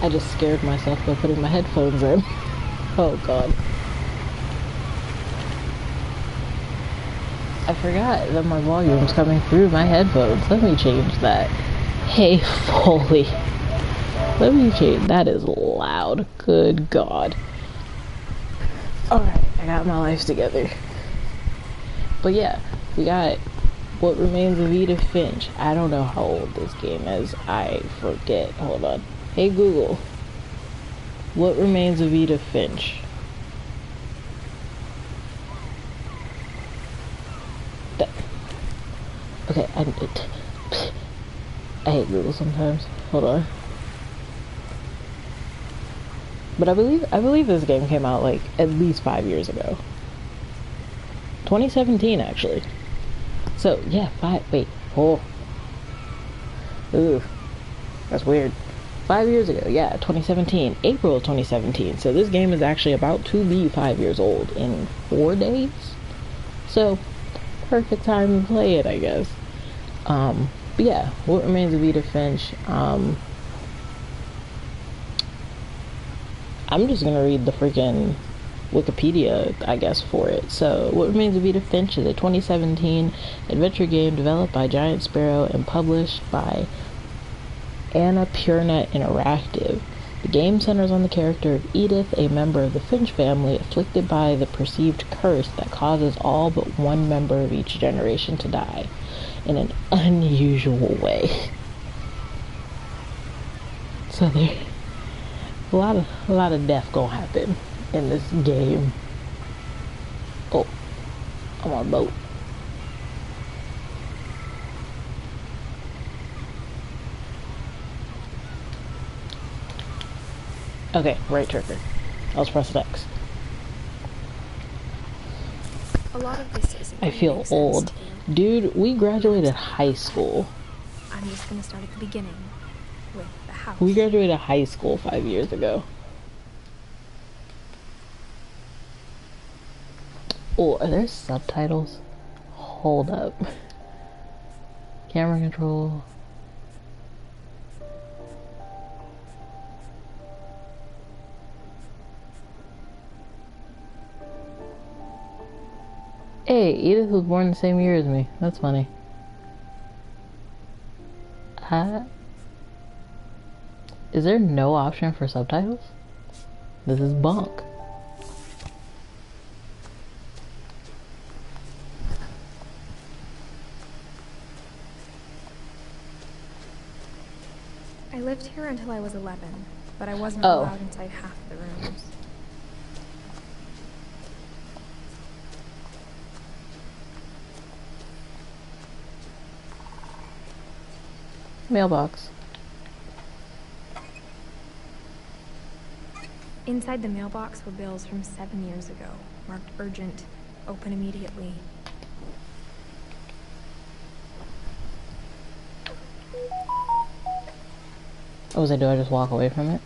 I just scared myself by putting my headphones in. Oh god. I forgot that my volume's coming through my headphones. Let me change that. Hey, Foley. Let me change. That is loud. Good god. Alright, I got my life together. But yeah, we got What Remains of Edith Finch. I don't know how old this game is. I forget. Hold on. Hey Google. What Remains of Edith Finch? Okay, I hate Google sometimes. Hold on. But I believe this game came out like at least 5 years ago. 2017 actually. So yeah, ooh, that's weird. 5 years ago, yeah, 2017, April of 2017. So this game is actually about to be 5 years old in 4 days. So perfect time to play it, I guess. But yeah, What Remains of Edith Finch. I'm just gonna read the freaking Wikipedia, I guess, for it. So, What Remains of Edith Finch is a 2017 adventure game developed by Giant Sparrow and published by Annapurna Interactive. The game centers on the character of Edith, a member of the Finch family afflicted by the perceived curse that causes all but one member of each generation to die in an unusual way. So there, a lot of death gonna happen in this game. Oh, I'm on a boat. Okay, right trigger. Let's press X. A lot of this isn't I feel old. Dude, we graduated high school. I'm just gonna start at the beginning with the house. We graduated high school 5 years ago. Oh, are there subtitles? Hold up. Camera control. Hey, Edith was born the same year as me. That's funny. Is there no option for subtitles? This is bunk. I lived here until I was 11, but I wasn't allowed inside half the rooms. Mailbox. Inside the mailbox were bills from 7 years ago, marked urgent, open immediately. Oh, do I just walk away from it?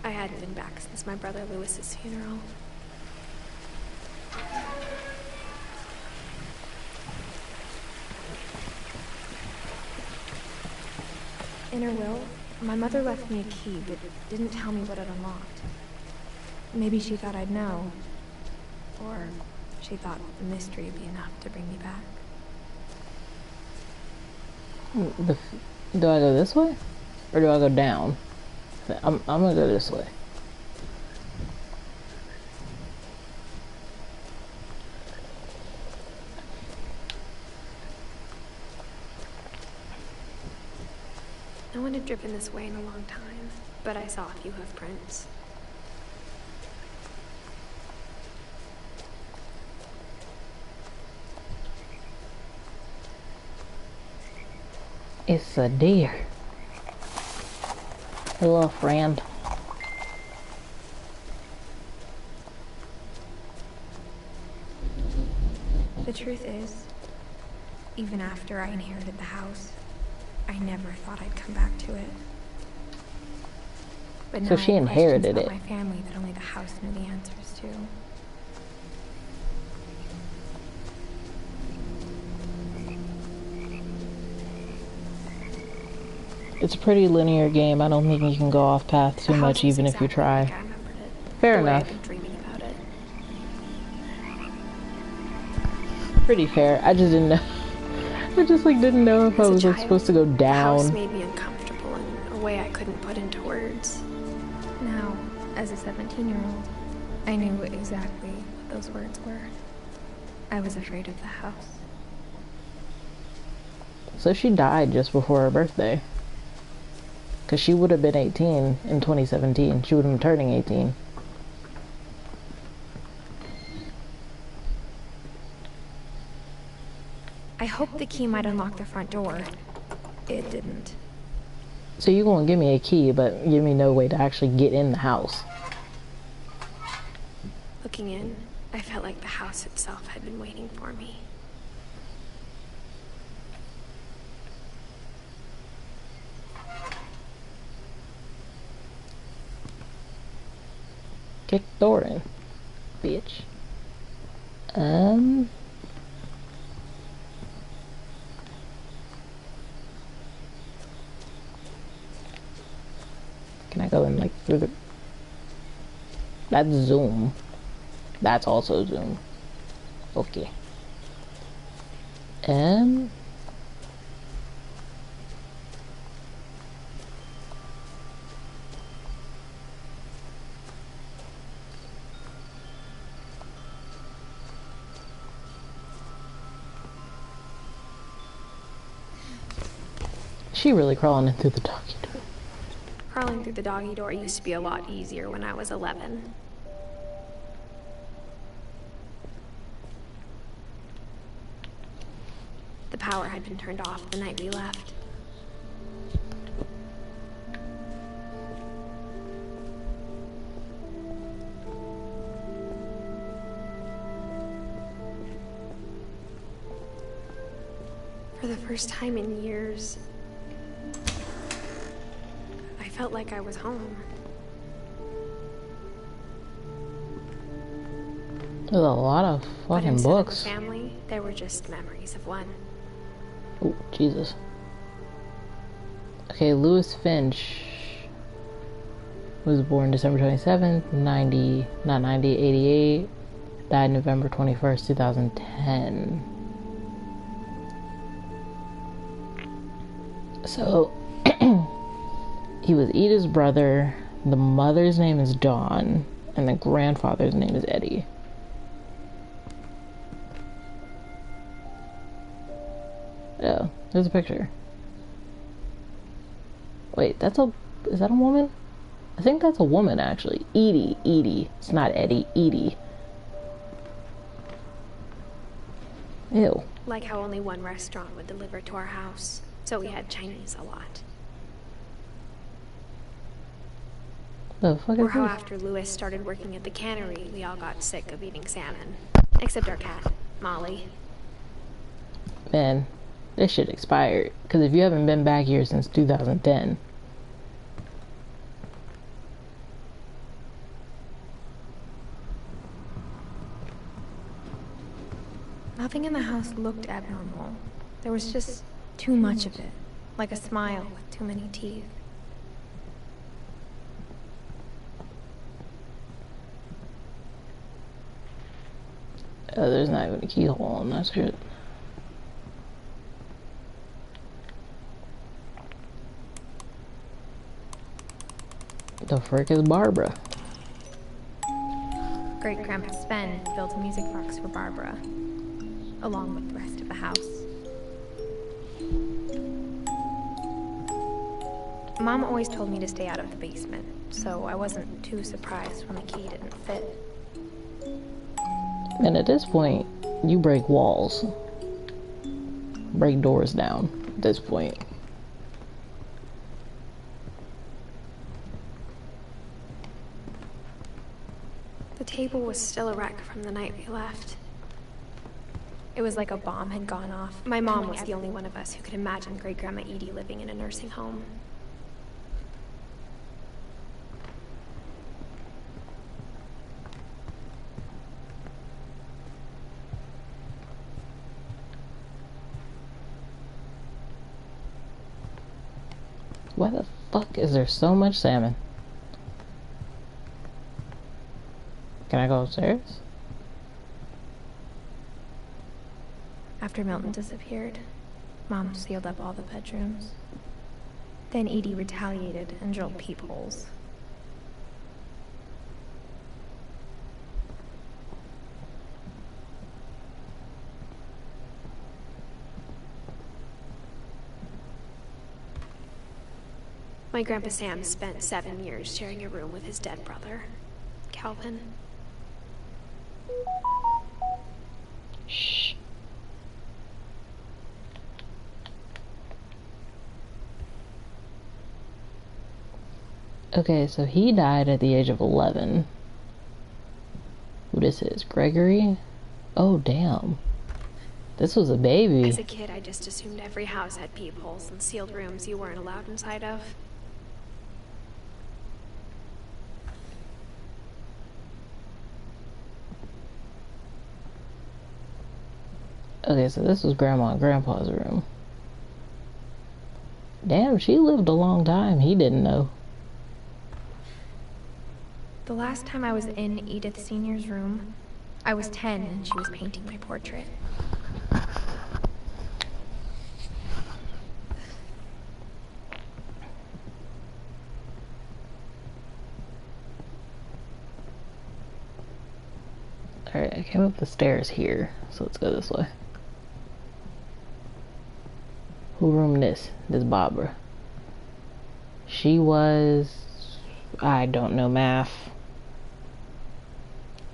I hadn't been back since my brother Lewis's funeral. In her will, my mother left me a key, but didn't tell me what it unlocked. Maybe she thought I'd know. Or she thought the mystery would be enough to bring me back. Do I go this way? Or do I go down? I'm gonna go this way. No one had driven this way in a long time, but I saw a few hoof prints. It's a deer. Hello, friend. The truth is, even after I inherited the house, I never thought I'd come back to it. But now So she inherited it. my family that only the house knew the answers to. It's a pretty linear game. I don't think you can go off path too much, even if you try. Like I remembered it. Fair The way I've enough. been dreaming about it. Pretty fair. I just didn't know. I just like didn't know if I As a was like child, supposed to go The house down. made me uncomfortable in a way I couldn't put into words. Now, as a 17-year-old, I knew exactly what those words were. I was afraid of the house. So she died just before her birthday. Because she would have been 18 in 2017. She would have been turning 18. I hoped the key might unlock the front door. It didn't. So you gonna give me a key, but give me no way to actually get in the house. Looking in, I felt like the house itself had been waiting for me. Kick the door in, bitch. Can I go in like through the... That's zoom. That's also zoom. Okay. She really crawling in through the doggy door. Crawling through the doggy door used to be a lot easier when I was 11. The power had been turned off the night we left. For the first time in years, I felt like I was home. There's a lot of But fucking instead books. of a family, there were just memories of one. Oh, Jesus. Okay, Edith Finch was born December 27th, 88, died November 21st, 2010. So, he was Edith's brother, the mother's name is Dawn, and the grandfather's name is Eddie. Oh, there's a picture. Wait, is that a woman? I think that's a woman, actually. Edie. It's not Eddie, Edie. Ew. Like how only one restaurant would deliver to our house, so we had Chinese a lot. The fuck Or is how this? after Lewis started working at the cannery, we all got sick of eating salmon. Except our cat, Molly. Man, this shit expired. Because if you haven't been back here since 2010... Nothing in the house looked abnormal. There was just too much of it. Like a smile with too many teeth. Oh, there's not even a keyhole on that shit. The frick is Barbara? Great-Grandpa Sven built a music box for Barbara, along with the rest of the house. Mom always told me to stay out of the basement, so I wasn't too surprised when the key didn't fit. And at this point, you break walls. Break doors down at this point. The table was still a wreck from the night we left. It was like a bomb had gone off. My mom was the only one of us who could imagine Great-Grandma Edie living in a nursing home. Why the fuck is there so much salmon? Can I go upstairs? After Milton disappeared, Mom sealed up all the bedrooms. Then Edie retaliated and drilled peepholes. My Grandpa Sam spent 7 years sharing a room with his dead brother, Calvin. Shh. Okay, so he died at the age of 11. Who this is? Gregory? Oh, damn. This was a baby. As a kid, I just assumed every house had peepholes and sealed rooms you weren't allowed inside of. Okay, so this was Grandma and Grandpa's room. Damn, she lived a long time. He didn't know. The last time I was in Edith Sr.'s room, I was 10 and she was painting my portrait. Alright, I came up the stairs here, so let's go this way. Who roomed this? This Barbara. She was... I don't know math.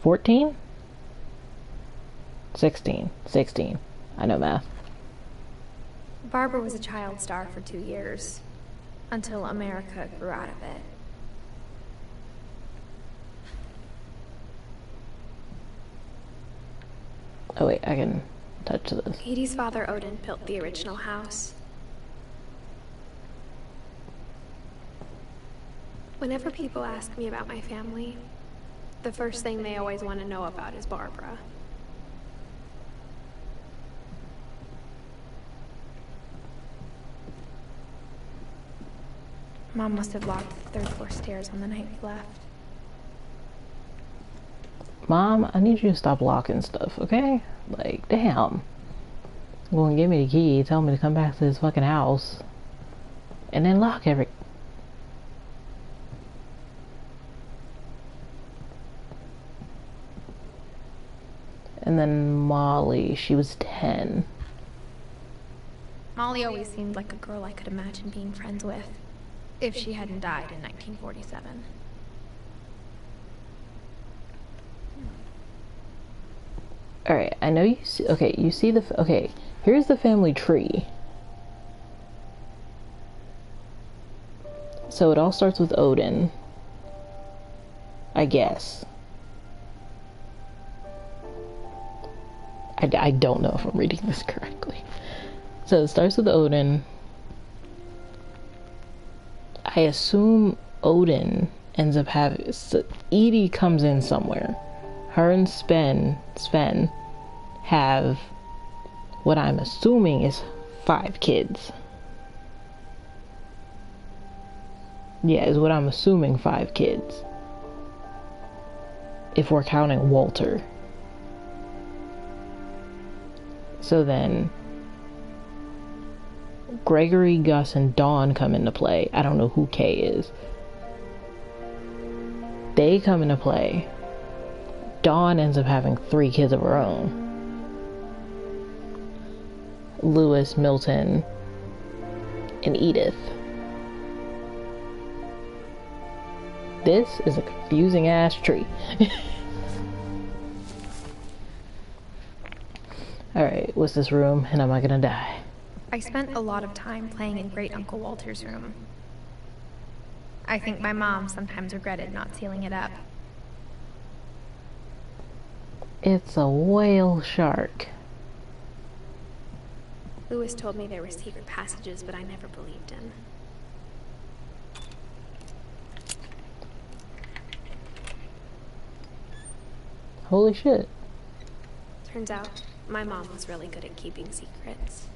14? 16. 16. I know math. Barbara was a child star for 2 years, until America grew out of it. Oh wait, I can touch this. Edie's father, Odin, built the original house. Whenever people ask me about my family, the first thing they always want to know about is Barbara. Mom must have locked the third floor stairs on the night we left. Mom, I need you to stop locking stuff, okay? Like, damn. You're gonna give me the key, tell me to come back to this fucking house, and then lock every... And then Molly, she was 10. Molly always seemed like a girl I could imagine being friends with, if she hadn't died in 1947. Alright, I know you see... Okay, you see the... Okay, here's the family tree. So it all starts with Odin. I guess. I don't know if I'm reading this correctly. So it starts with Odin. I assume Odin ends up having... So Edie comes in somewhere. Her and Sven have what I'm assuming is 5 kids. Yeah, is what I'm assuming 5 kids. If we're counting Walter. So then Gregory, Gus, and Dawn come into play. I don't know who Kay is. They come into play. Dawn ends up having 3 kids of her own. Lewis, Milton, and Edith. This is a confusing ass tree. Alright, what's this room, and am I gonna die? I spent a lot of time playing in Great Uncle Walter's room. I think my mom sometimes regretted not sealing it up. It's a whale shark. Lewis told me there were secret passages, but I never believed him. Holy shit. Turns out, my mom was really good at keeping secrets.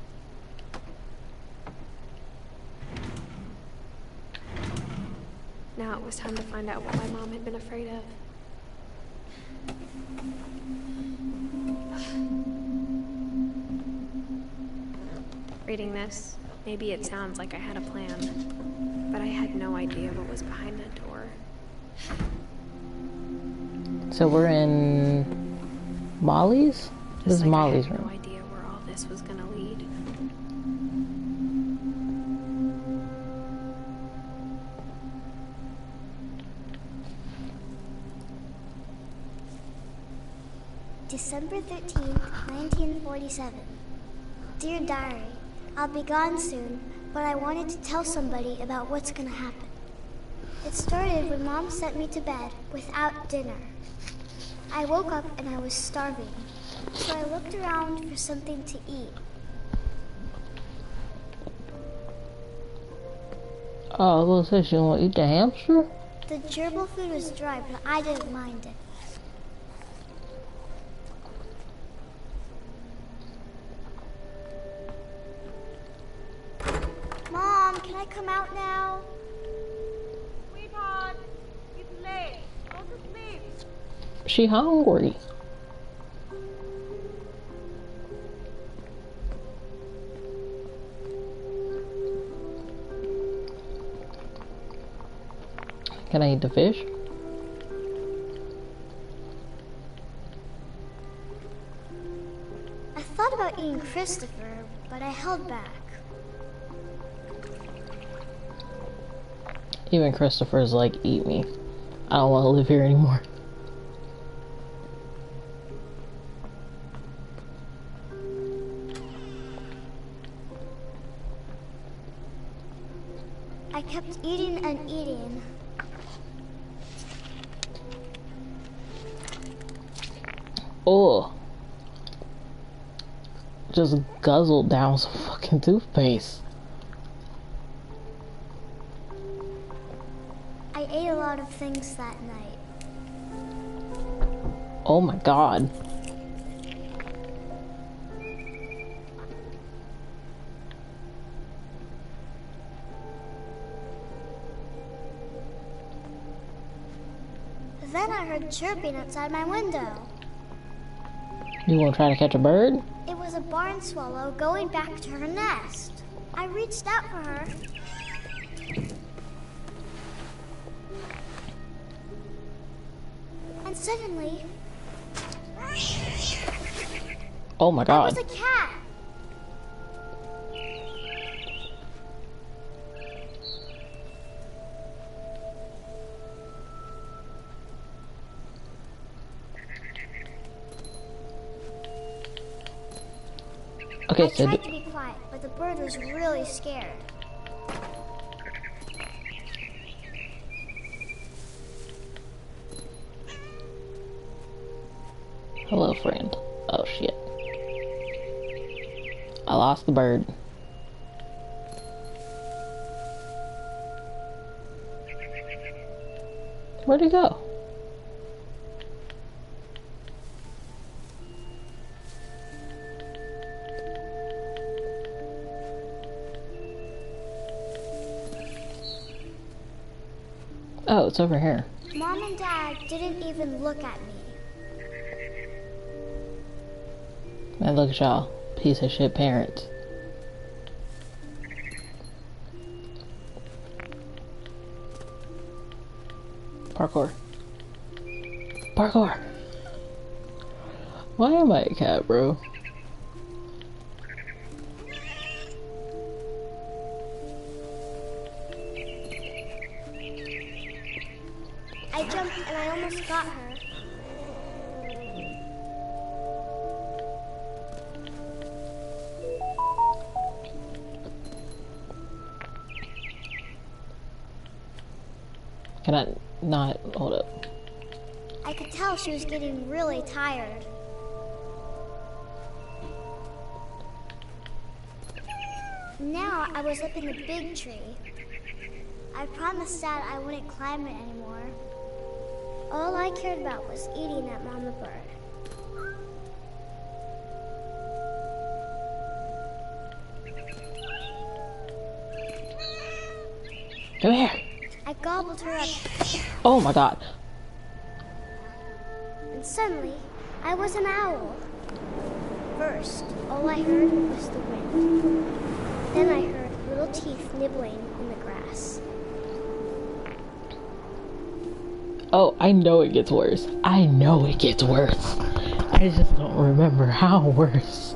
Now it was time to find out what my mom had been afraid of. Reading this, maybe it sounds like I had a plan, but I had no idea what was behind that door. So we're in Molly's? This is Molly's I had room. no idea where all this was gonna lead. December 13th, 1947. Dear Diary, I'll be gone soon, but I wanted to tell somebody about what's gonna happen. It started when Mom sent me to bed without dinner. I woke up and I was starving, so I looked around for something to eat. Oh, well, so she want to eat the hamster? The gerbil food was dry, but I didn't mind it. Mom, can I come out now? Sweetheart, it's late. Go to sleep. She hungry. Can I eat the fish? I thought about eating Christopher, but I held back. Even Christopher's like, eat me. I don't want to live here anymore. I kept eating and eating. Oh. Just guzzled down some fucking toothpaste. I ate a lot of things that night. Oh my god. Then I heard chirping outside my window. You gonna try to catch a bird? It was a barn swallow going back to her nest. I reached out for her. And suddenly, Oh my there god. was a cat. Okay, I so tried to be quiet, but the bird was really scared. hello, friend. Oh shit. I lost the bird. Where'd he go? Oh, it's over here. Mom and Dad didn't even look at me. Man, look at y'all. Piece of shit parents. Parkour. Parkour! Why am I a cat, bro? I jumped and I almost got her. Can I not? Hold up. I could tell she was getting really tired. Now I was up in the big tree. I promised Dad I wouldn't climb it anymore. All I cared about was eating that mama bird. Come here. I gobbled her up, Oh my god. and suddenly, I was an owl. First, all I heard was the wind. Then I heard little teeth nibbling in the grass. Oh, I know it gets worse. I know it gets worse. I just don't remember how worse.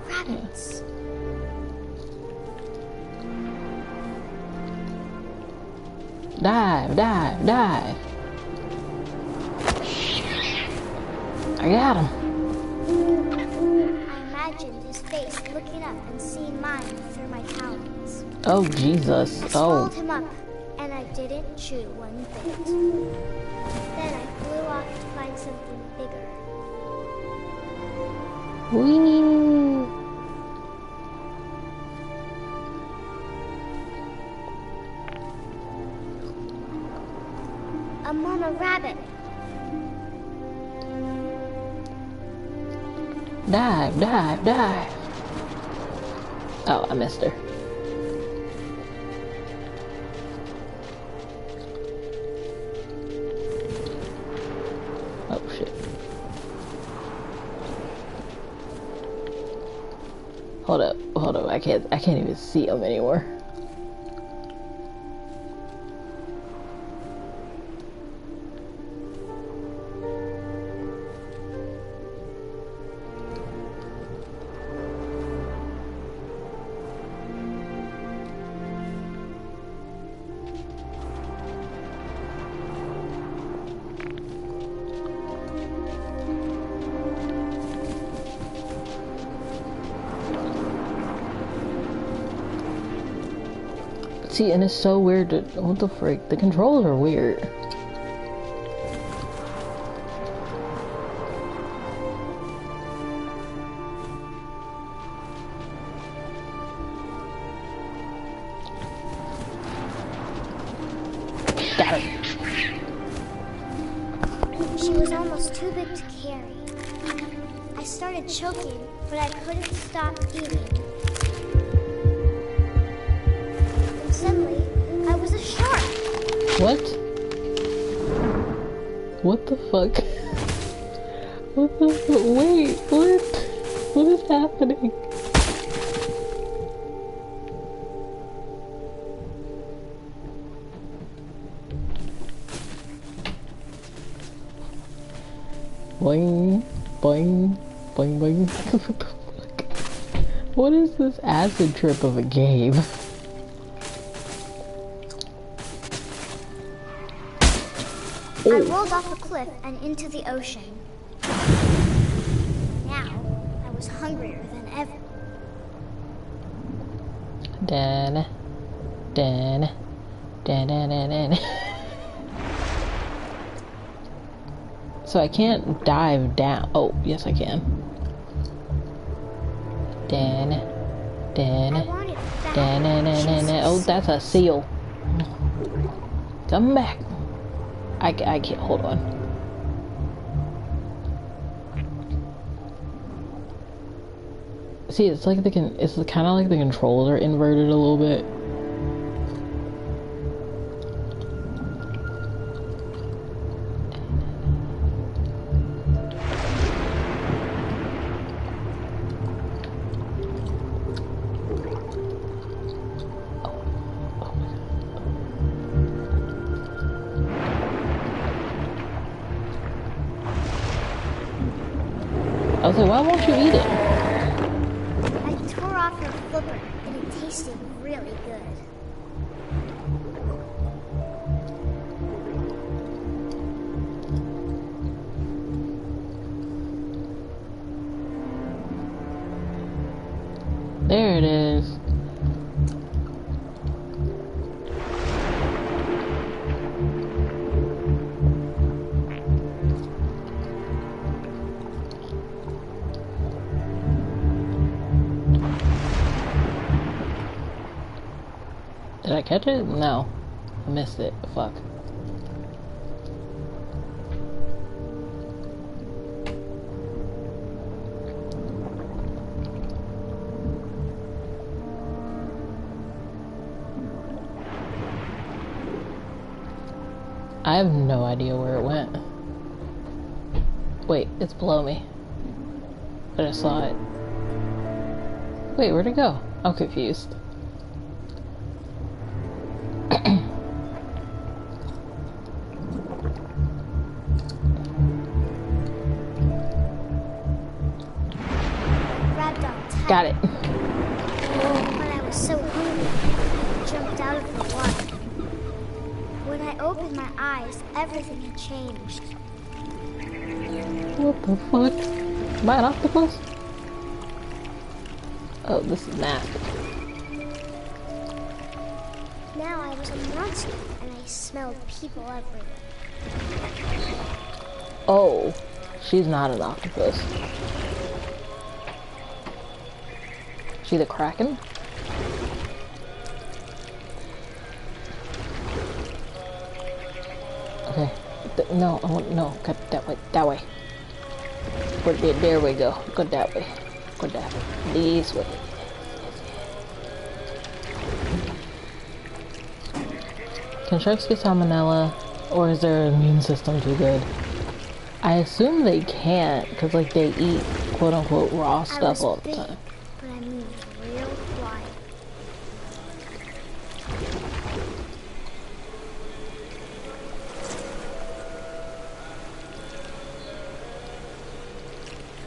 Rabbits. Dive, dive, dive. I got him. I imagined his face looking up and seeing mine through my talons. Oh, Jesus. I Oh. swallowed him up, and I didn't chew one bit. Then I flew off to find something bigger. Whee! A mama rabbit. Dive, dive, dive. Oh, I missed her. Oh, shit. Hold up, hold up. I can't even see them anymore. See, and it's so weird to, what the frick? The controls are weird. Got her. She was almost too big to carry. I started choking, but I couldn't stop eating. And suddenly, I was a shark. What? What the fuck? What the fuck? Wait, what? What is happening? Boing, boing, boing, boing. What the fuck? What is this acid trip of a game? I rolled off a cliff and into the ocean. Now, I was hungrier than ever. Dan, dan, dan, dan, dan, dan. So I can't dive down. Oh, yes I can. Dan, dan, I wanted that. dan, dan, dan, dan, dan. Oh, that's a seal. Come back. I can't, hold on. See, it's like it's kind of like the controls are inverted a little bit. I was like, why won't you eat it? I tore off her flipper, and it tasted really good. There it is. Did I catch it? No. I missed it. Fuck. I have no idea where it went. Wait, it's below me. But I saw it. Wait, where'd it go? I'm confused. Got it. But I was so hungry, I jumped out of the water. When I opened my eyes, everything had changed. What the fuck? Am I an octopus? Oh, this is nasty. Now I was a monster, and I smelled people everywhere. Oh, she's not an octopus. She the Kraken? Okay. No, I want no. Cut that way. That way. There we go. Go that way. Go that way. This way. Can sharks get salmonella, or is their immune system too good? I assume they can't, because like they eat quote unquote raw stuff all the time. But I moved real quiet.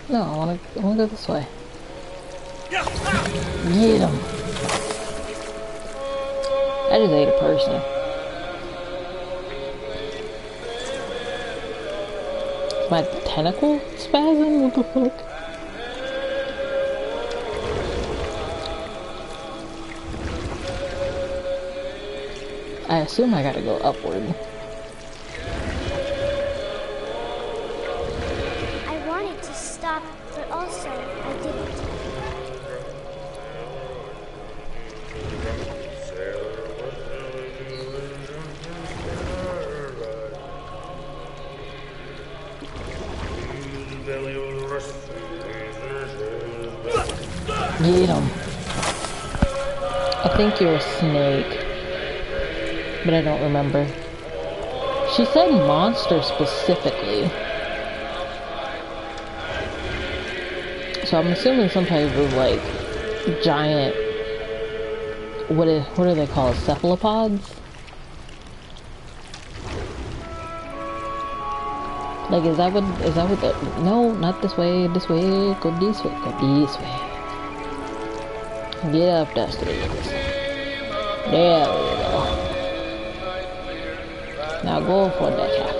No, I wanna go this way. Get him! I just ate a person. My tentacle spasm? What the fuck? I assume I gotta go upward. I wanted to stop, but also I didn't. Get him. I think you're a snake, but I don't remember. She said monster specifically, so I'm assuming some type of like giant. What do they call it? Cephalopods? Like, is that what the, no, not this way, go this way, go this way. Get up, Dusty. There we go. Now go for that shaft.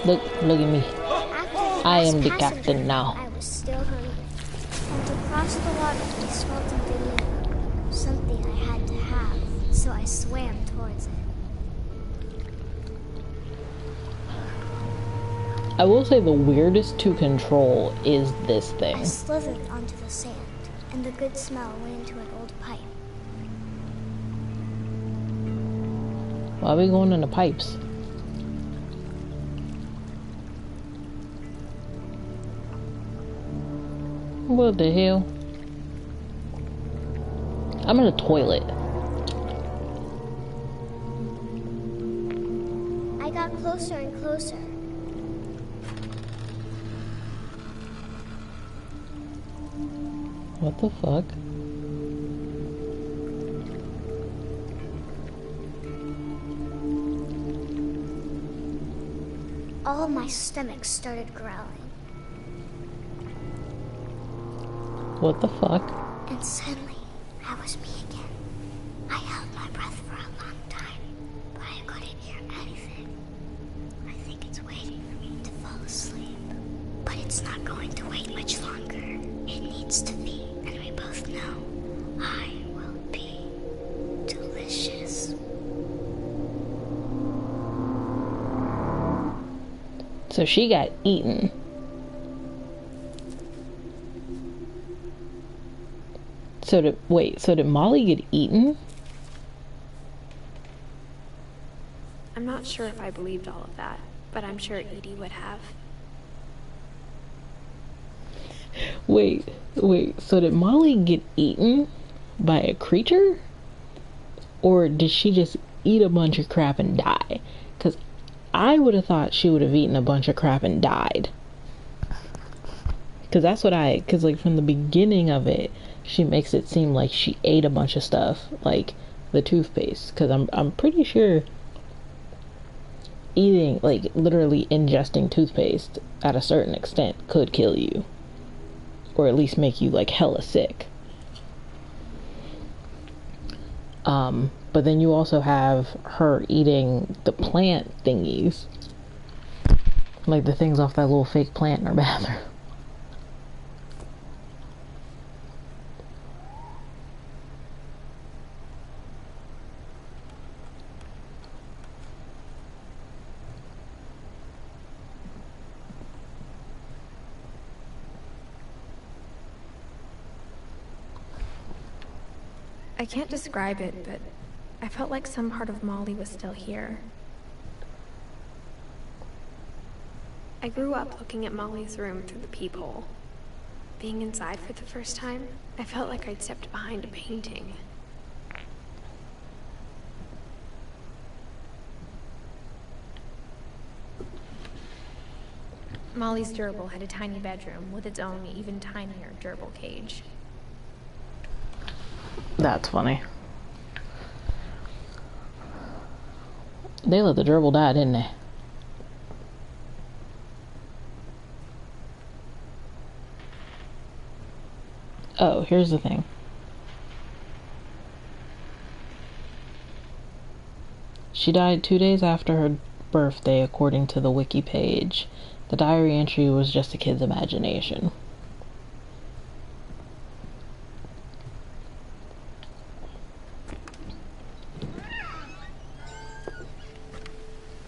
Look at me. I am the captain now. I was still hungry. And to cross the water, I smelled something new. Something I had to have, so I swam towards it. I will say the weirdest to control is this thing. I slithered onto the sand, and the good smell went into an old pipe. Why are we going into pipes? What the hell? I'm in a toilet. I got closer and closer. What the fuck? All of my stomach started growling. What the fuck? And suddenly, I was me again. I held my breath for a long time, but I couldn't hear anything. I think it's waiting for me to fall asleep. But it's not going to wait much longer. It needs to be, and we both know I will be delicious. So she got eaten. So did Molly get eaten? I'm not sure if I believed all of that, but I'm sure Edie would have. Wait, so did Molly get eaten by a creature? Or did she just eat a bunch of crap and die. Because I would have thought she would have eaten a bunch of crap and died. Because that's what because like from the beginning of it, she makes it seem like she ate a bunch of stuff, like the toothpaste. Because I'm pretty sure eating, like literally ingesting toothpaste at a certain extent could kill you. Or at least make you like hella sick. But then you also have her eating the plant thingies. Like the things off that little fake plant in her bathroom. I can't describe it, but I felt like some part of Molly was still here. I grew up looking at Molly's room through the peephole. Being inside for the first time, I felt like I'd stepped behind a painting. Molly's gerbil had a tiny bedroom with its own even tinier gerbil cage. That's funny. They let the gerbil die, didn't they? Oh, here's the thing. She died 2 days after her birthday, according to the wiki page. The diary entry was just a kid's imagination.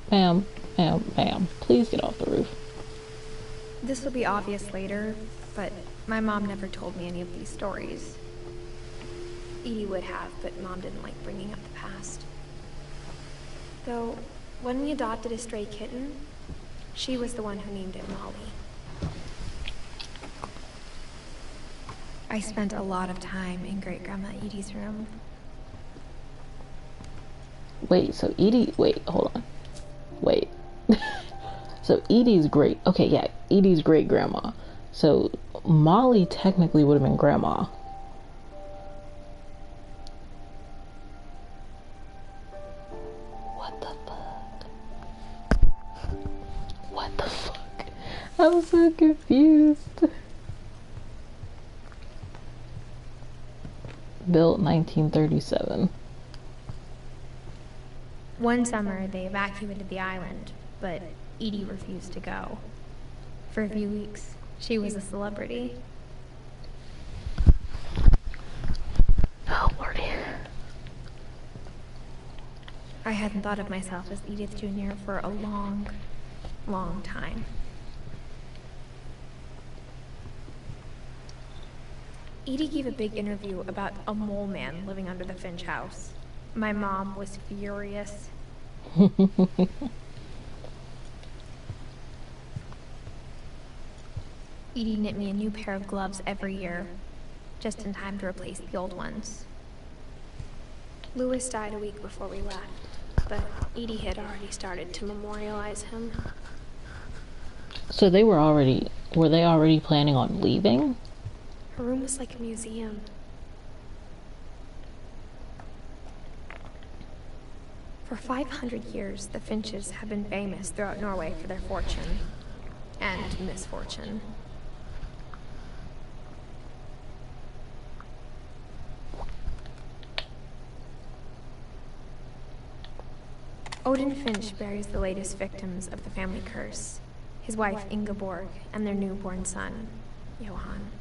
Ma'am, ma'am, ma'am, please get off the roof. This will be obvious later, but my mom never told me any of these stories. Edie would have, but Mom didn't like bringing up the past. Though, when we adopted a stray kitten, she was the one who named it Molly. I spent a lot of time in Great-Grandma Edie's room. Wait, so Edie, wait, hold on. Wait. So Edie's great, okay, yeah, Edie's great-grandma. So Molly technically would have been grandma. What the fuck? What the fuck? I'm so confused. Built 1937. One summer, they evacuated the island, but Edie refused to go. For a few weeks, she was a celebrity. Oh, Lordy. I hadn't thought of myself as Edith Jr. for a long, long time. Edie gave a big interview about a mole man living under the Finch house. My mom was furious. Edie knit me a new pair of gloves every year, just in time to replace the old ones. Louis died a week before we left, but Edie had already started to memorialize him. So were they already planning on leaving? Her room was like a museum. For 500 years, the Finches have been famous throughout Norway for their fortune and misfortune. Odin Finch buries the latest victims of the family curse, his wife Ingeborg and their newborn son, Johan.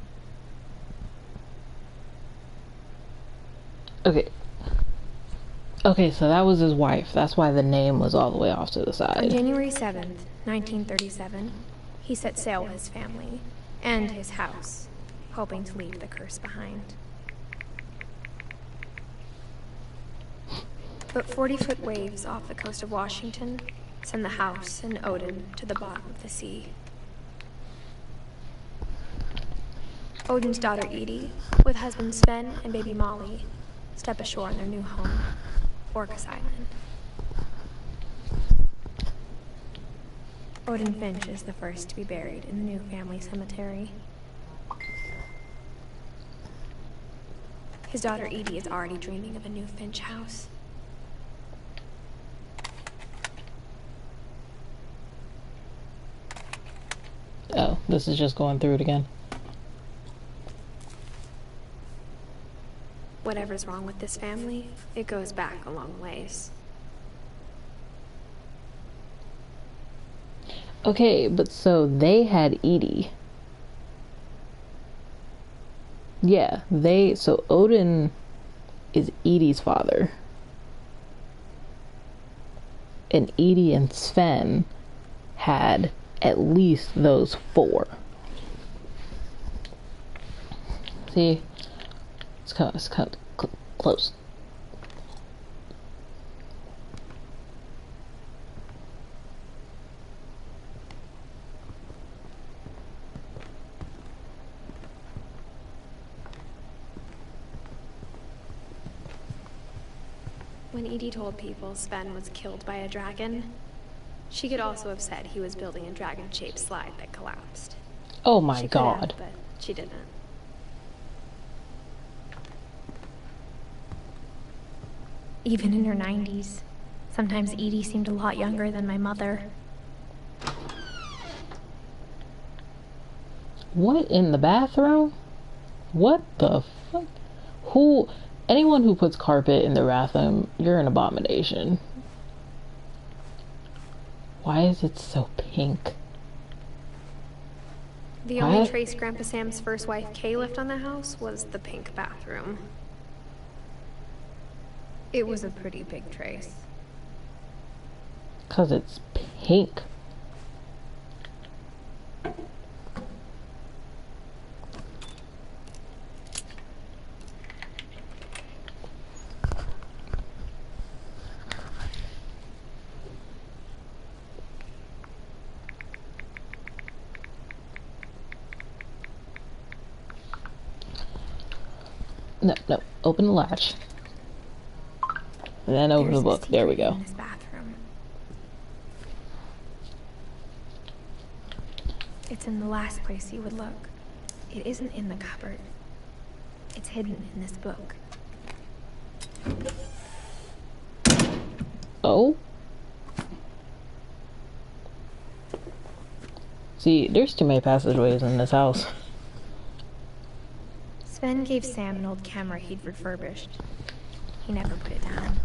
Okay, so that was his wife. That's why the name was all the way off to the side. On January 7th, 1937, he set sail with his family and his house, hoping to leave the curse behind. But 40-foot waves off the coast of Washington send the house and Odin to the bottom of the sea. Odin's daughter Edie, with husband Sven and baby Molly, step ashore in their new home, Orcas Island. Odin Finch is the first to be buried in the new family cemetery. His daughter Edie is already dreaming of a new Finch house. Oh, this is just going through it again. Whatever's wrong with this family, it goes back a long ways. Okay, but so they had Edie. Yeah, so Odin is Edie's father. And Edie and Sven had at least those 4. See? It's kind of close. When Edie told people Sven was killed by a dragon, she could also have said he was building a dragon-shaped slide that collapsed. Oh my She could god. have, but she didn't. Even in her 90s, sometimes Edie seemed a lot younger than my mother. What in the bathroom? What the fuck? Anyone who puts carpet in the bathroom, you're an abomination. Why is it so pink? The only trace Grandpa Sam's first wife Kay left on the house was the pink bathroom. It was a pretty big trace. 'Cause it's pink. No. Open the latch. And then open the book. There we go. In this bathroom. It's in the last place you would look. It isn't in the cupboard. It's hidden in this book. Oh? See, there's too many passageways in this house. Sven gave Sam an old camera he'd refurbished. He never put it down.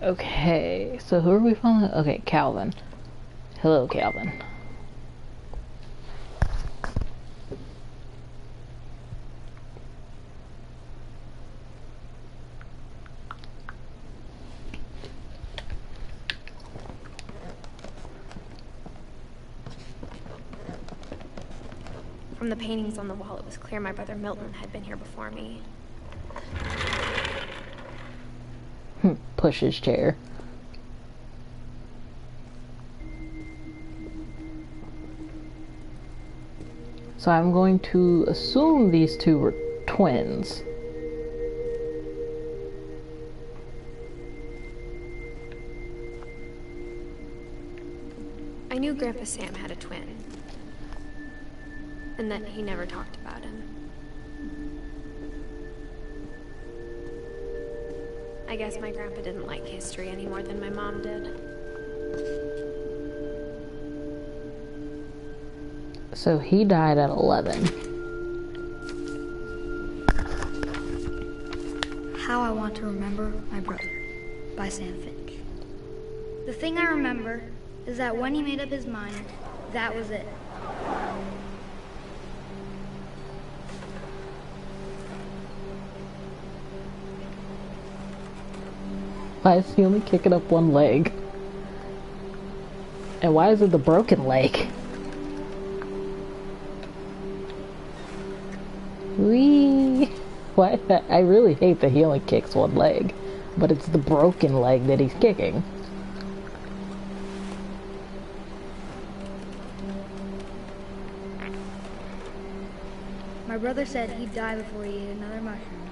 Okay, so who are we following? Okay, Calvin. Hello, Calvin. From the paintings on the wall, it was clear my brother Milton had been here before me. Push his chair. So I'm going to assume these two were twins. I knew Grandpa Sam had a twin, and that he never talked about him. I guess my grandpa didn't like history any more than my mom did. So he died at 11. How I Want to Remember My Brother by Sam Finch. The thing I remember is that when he made up his mind, that was it. Why is he only kicking up one leg? And why is it the broken leg? Whee! Why? I really hate that he only kicks one leg, but it's the broken leg that he's kicking. My brother said he'd die before he ate another mushroom.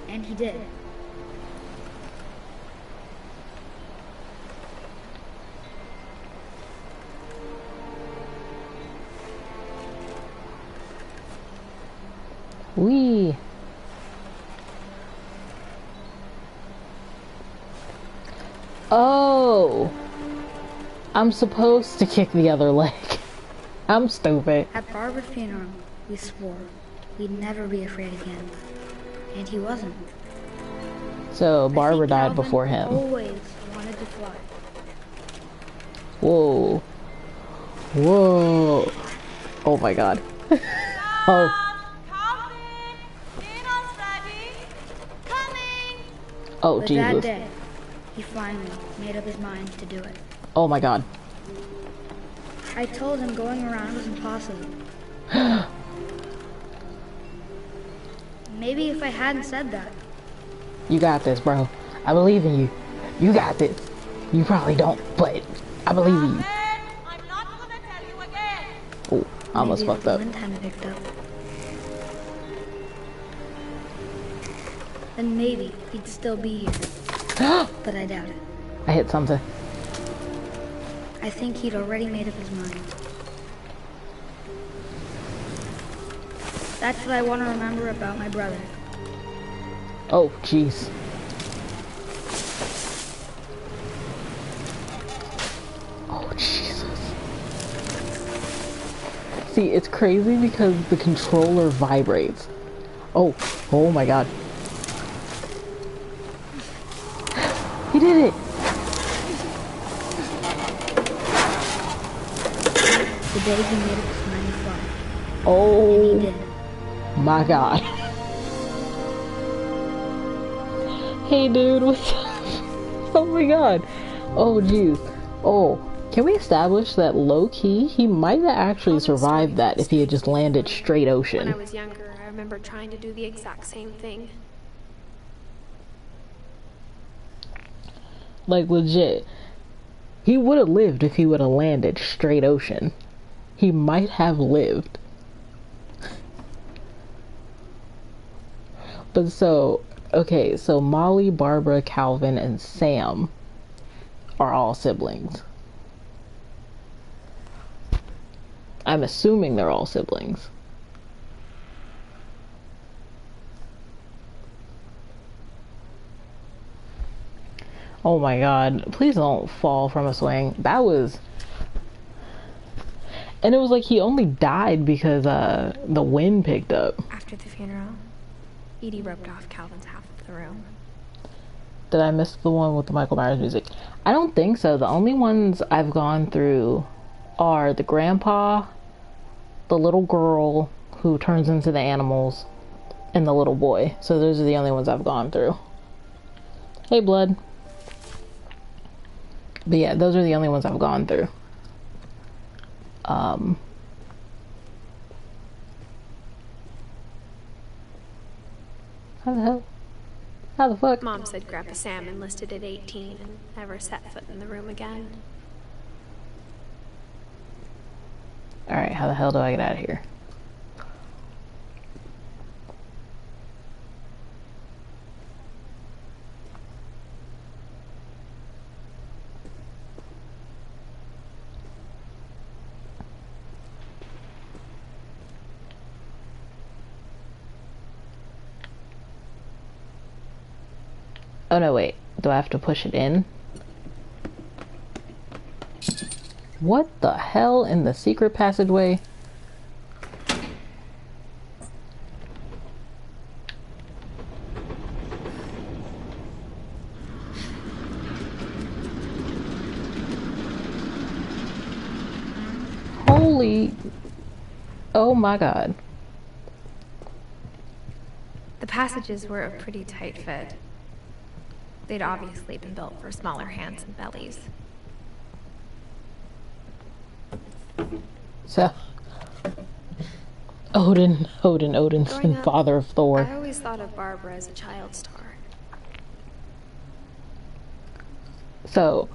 And he did. Oh. I'm supposed to kick the other leg. I'm stupid. At Barbara's funeral, we swore we'd never be afraid again. And he wasn't. So Barbara died Calvin before him. Always wanted to fly. Whoa. Whoa. Oh my god. Oh. Calvin! Dinner's ready! Coming! Oh, But Jesus. that day, he finally made up his mind to do it. Oh my god. I told him going around was impossible. Maybe if I hadn't said that. You got this, bro. I believe in you. You got this. You probably don't, but I believe in you. I'm not gonna tell you again! Oh, I almost Maybe fucked up. One time I picked up. Then maybe he'd still be here. But I doubt it. I hit something. I think he'd already made up his mind. That's what I want to remember about my brother. Oh, jeez. Oh, Jesus. See, it's crazy because the controller vibrates. Oh, oh my god. He did it! The day he made up his mind to fly. And he Oh did. my god. Hey dude, what's up? Oh my god. Oh jeez. Oh, can we establish that low-key, he might have actually survived that if he had just landed straight When I ocean. was younger, I remember trying to do the exact same thing. Like legit. He would have lived if he would have landed straight ocean. He might have lived. But so, okay, so Molly, Barbara, Calvin, and Sam are all siblings. I'm assuming they're all siblings. Oh my god, please don't fall from a swing. That was... And it was like he only died because the wind picked up. After the funeral, Edie roped off Calvin's half of the room. Did I miss the one with the Michael Myers music? I don't think so. The only ones I've gone through are the grandpa, the little girl who turns into the animals, and the little boy. So those are the only ones I've gone through. Hey, blood. But yeah, those are the only ones I've gone through. How the hell? How the fuck? Mom said Grandpa Sam enlisted at 18 and never set foot in the room again. Alright, how the hell do I get out of here? Oh no, wait. Do I have to push it in? What the hell in the secret passageway? Holy... Oh my god. The passages were a pretty tight fit. They'd obviously been built for smaller hands and bellies. So... Odinson, Growing up, father of Thor. I always thought of Barbara as a child star. So,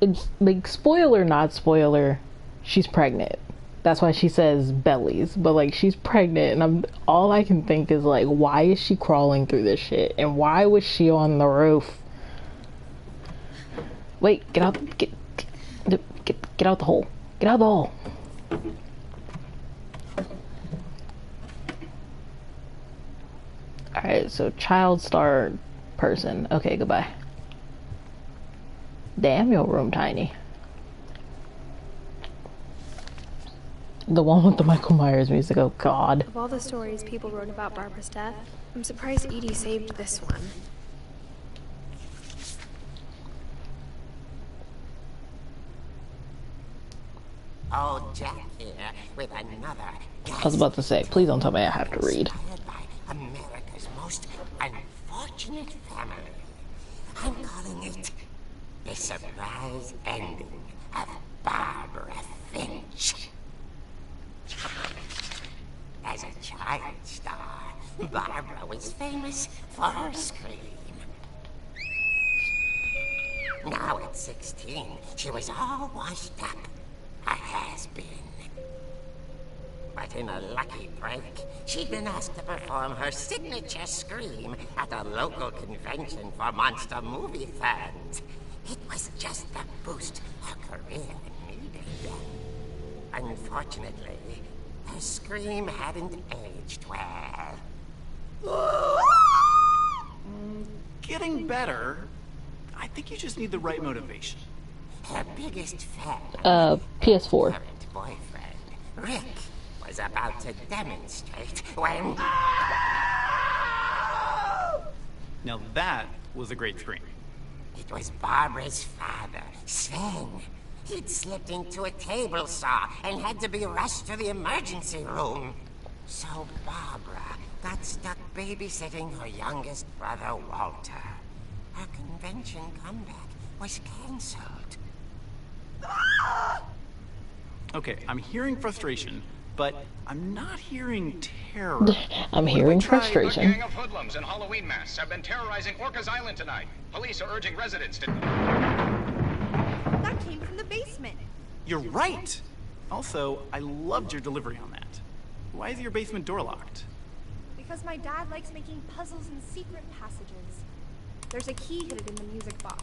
it's like spoiler, not spoiler, she's pregnant. That's why she says bellies, but like she's pregnant, and all I can think is like, why is she crawling through this shit, and why was she on the roof? Wait, get out the hole. Get out the hole. Alright, so child star person. Okay, goodbye. Damn, your room tiny. The one with the Michael Myers music, oh god. Of all the stories people wrote about Barbara's death, I'm surprised Edie saved this one. Oh, Jack here with another. I was about to say, please don't tell me I have to read. Inspired by America's most unfortunate family. I'm calling it The Surprise Ending of Barbara Finch. As a child star, Barbara was famous for her scream. Now at 16, she was all washed up. A has-been. But in a lucky break, she'd been asked to perform her signature scream at a local convention for monster movie fans. It was just the boost her career needed. Unfortunately, her scream hadn't aged well. Getting better. I think you just need the right motivation. Her biggest fan, PS4. current boyfriend, Rick, was about to demonstrate when... Now that was a great scream. It was Barbara's father, Sven. He'd slipped into a table saw and had to be rushed to the emergency room. So Barbara got stuck babysitting her youngest brother, Walter. Her convention comeback was cancelled. Okay, I'm hearing frustration, but I'm not hearing terror. I'm hearing A frustration. gang of hoodlums in Halloween masks have been terrorizing Orcas Island tonight. Police are urging residents to... That came from the basement. You're right! Also, I loved your delivery on that. Why is your basement door locked? Because my dad likes making puzzles and secret passages. There's a key hidden in the music box.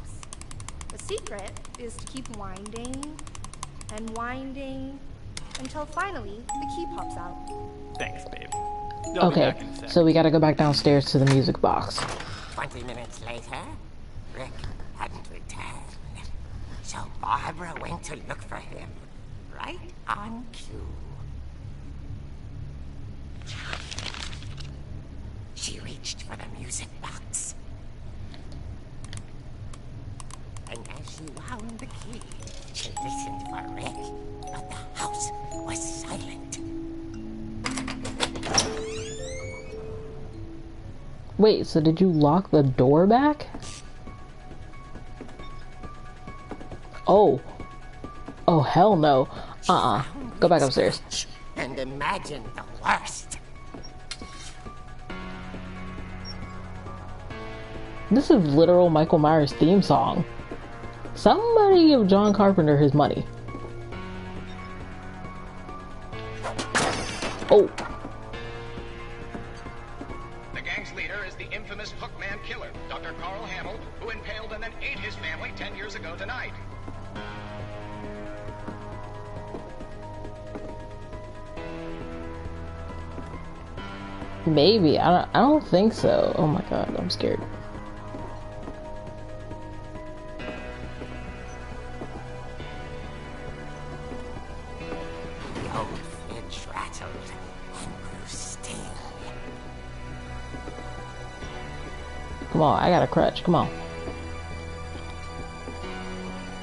The secret is to keep winding and winding until finally the key pops out. Thanks, babe. I'll be back in a Okay, sec. so we gotta go back downstairs to the music box. 20 minutes later, Rick hadn't returned. So Barbara went to look for him, right on cue. She reached for the music box. And as she wound the key, she listened for Rick, but the house was silent. Wait, so did you lock the door back? Oh. Oh, hell no. Go back upstairs. And imagine the worst. This is literal Michael Myers theme song. Somebody give John Carpenter his money. Oh. The gang's leader is the infamous Hookman killer, Dr. Carl Hamill, who impaled and then ate his family 10 years ago tonight. Maybe. I don't think so. Oh my god, I'm scared. The old fridge rattled and grew still. Come on, I got a crutch. Come on.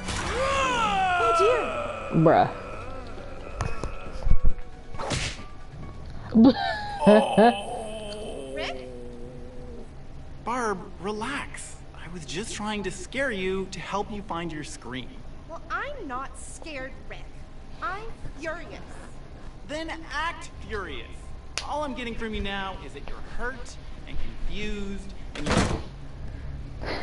Oh dear! Bruh. Rick? Barb, relax. I was just trying to scare you to help you find your scream. Well, I'm not scared, Rick. I'm furious. Then act furious. All I'm getting from you now is that you're hurt and confused and you...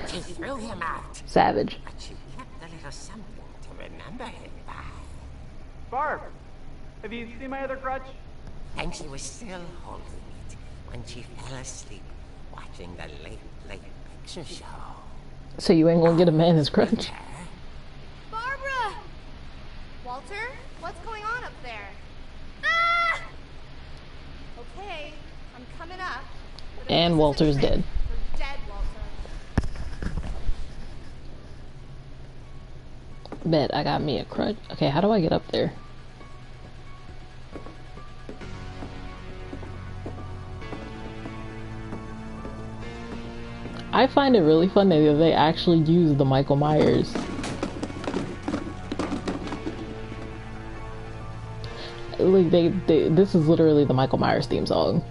She threw him out, Savage. but she kept a little something to remember him by. Barb, have you seen my other crutch? And she was still holding it when she fell asleep watching the Late Picture Show. So you ain't gonna get a man his crutch? Barbara! Walter? What's going on up there? Ah! Okay, I'm coming up. But if And this Walter's isn't Rick, dead. You're dead, Walter. Bet I got me a crutch. Okay, how do I get up there? I find it really funny that they actually use the Michael Myers. Like this is literally the Michael Myers theme song.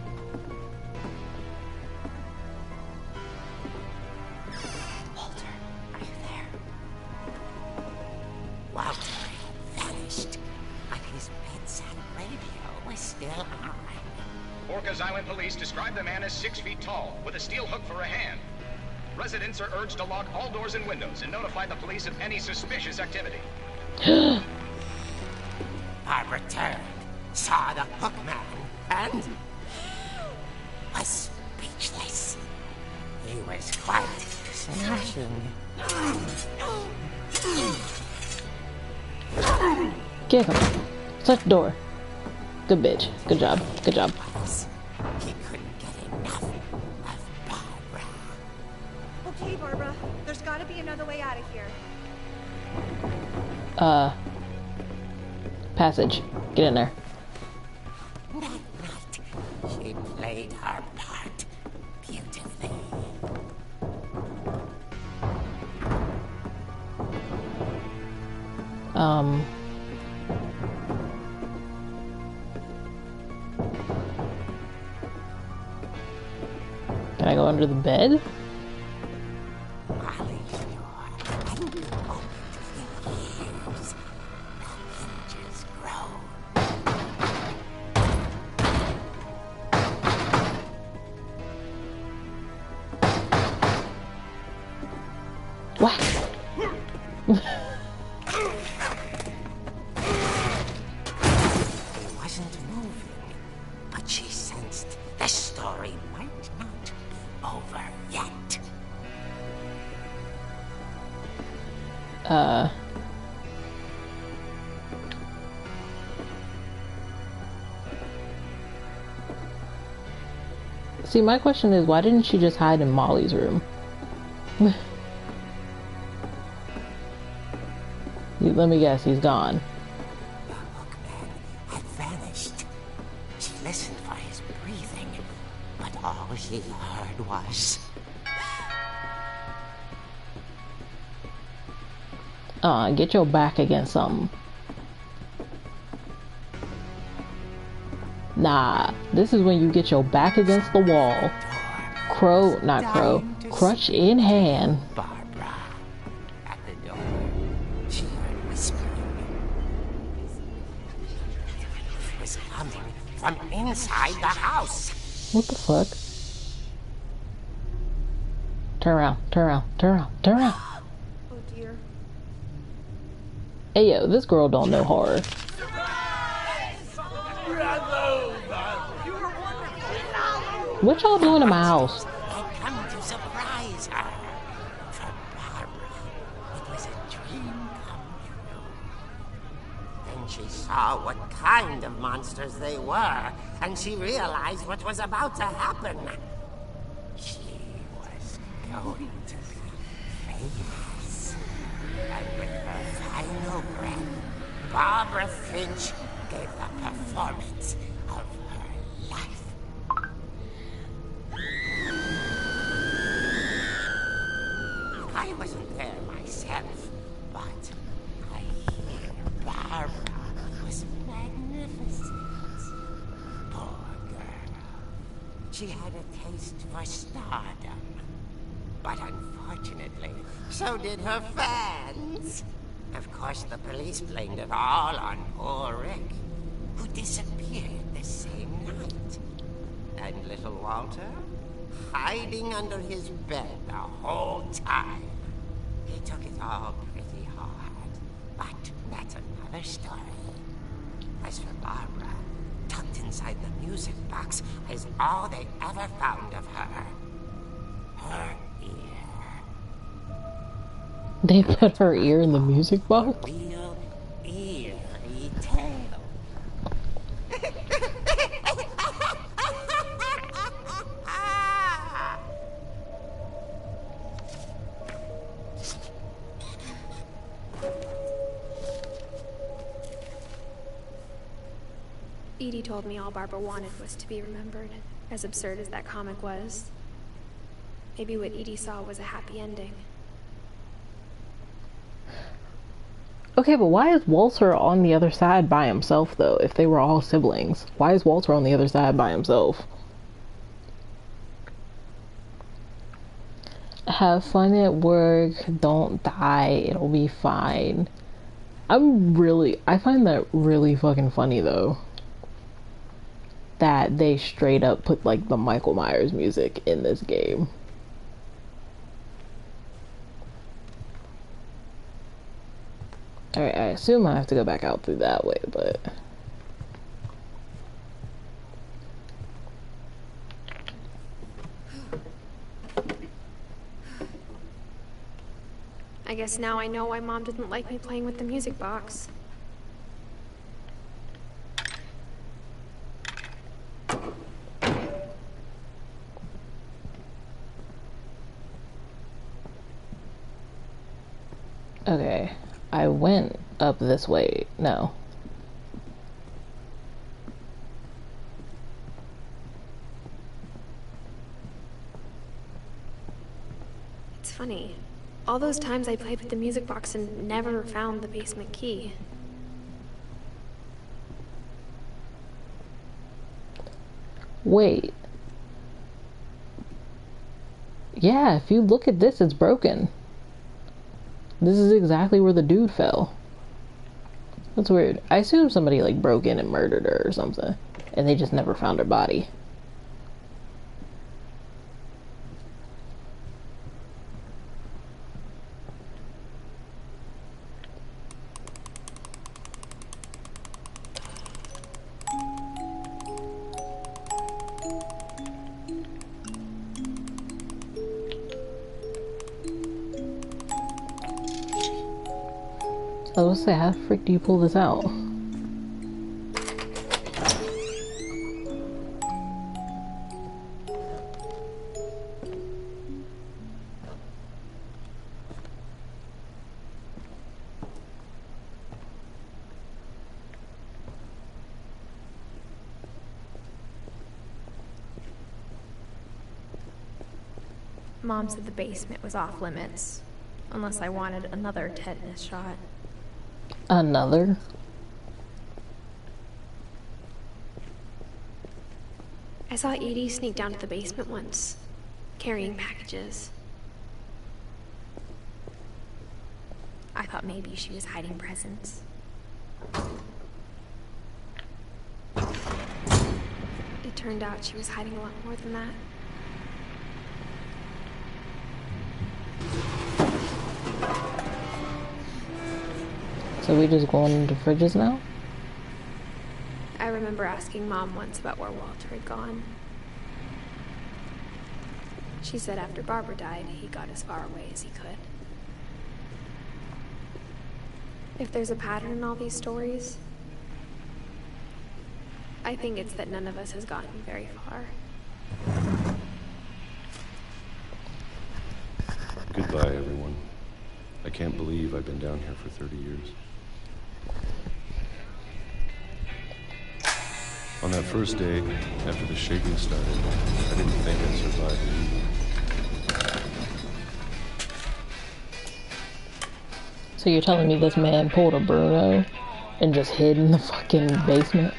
Walter, are you there? Walter vanished, but his bedside radio was still on. Orcas Island police describe the man as 6 feet tall, with a steel hook for a hand. Residents are urged to lock all doors and windows and notify the police of any suspicious activity. Barbara turned, saw the hook man, and was speechless. He was quite smashing. Kick him. Shut the door. Good bitch. Good job. Good job. He couldn't get enough of Barbara. Okay, Barbara. There's gotta be another way out of here. Passage. Get in there. That night, she played her part beautifully. Can I go under the bed? Molly's door hadn't been opened in years. The hinges grow. What? He wasn't moving, but she sensed the story might not be over yet. See, my question is, why didn't she just hide in Molly's room? Let me guess, he's gone. The hookman had vanished. She listened for his breathing, but all she heard was... Get your back against something. Nah, this is when you get your back against the wall. Crutch in hand. Barbara. At the door, she heard whispering. It was coming from inside the house. What the fuck? Turn around, turn around, turn around, turn around. Oh dear. Hey yo, this girl don't know horror. What y'all doing in my house? Had come to surprise her. For Barbara, it was a dream come true. Then she saw what kind of monsters they were, and she realized what was about to happen. She was going to be famous. And with her final breath, Barbara Finch gave the performance of her life. I wasn't there myself, but I hear Barbara was magnificent. Poor girl. She had a taste for stardom. But unfortunately, so did her fans. Of course, the police blamed it all on poor Rick, who disappeared the same night. And little Walter? Hiding under his bed the whole time. He took it all pretty hard, but that's another story. As for Barbara, tucked inside the music box is all they ever found of her. Her ear. They put her ear in the music box? Real eerie tale. Edie told me all Barbara wanted was to be remembered, as absurd as that comic was. Maybe what Edie saw was a happy ending. Okay, but why is Walter on the other side by himself, though, if they were all siblings? Why is Walter on the other side by himself? Have fun at work, don't die, it'll be fine. I find that really fucking funny, though. That they straight up put, like, the Michael Myers music in this game. Alright, I assume I have to go back out through that way, but... I guess now I know why Mom didn't like me playing with the music box. Okay, I went up this way. No. It's funny. All those times I played with the music box and never found the basement key. Wait. Yeah, if you look at this, it's broken. This is exactly where the dude fell. That's weird. I assume somebody like broke in and murdered her or something, and they just never found her body. I was gonna say, how the frick do you pull this out? Mom said the basement was off limits, unless I wanted another tetanus shot. Another? I saw Edie sneak down to the basement once, carrying packages. I thought maybe she was hiding presents. It turned out she was hiding a lot more than that. So we just going into fridges now? I remember asking Mom once about where Walter had gone. She said after Barbara died, he got as far away as he could. If there's a pattern in all these stories, I think it's that none of us has gotten very far. Goodbye, everyone. I can't believe I've been down here for 30 years. On that first day, after the shaking started, I didn't think I'd survive the evening. So you're telling me this man pulled a Bruno and just hid in the fucking basement?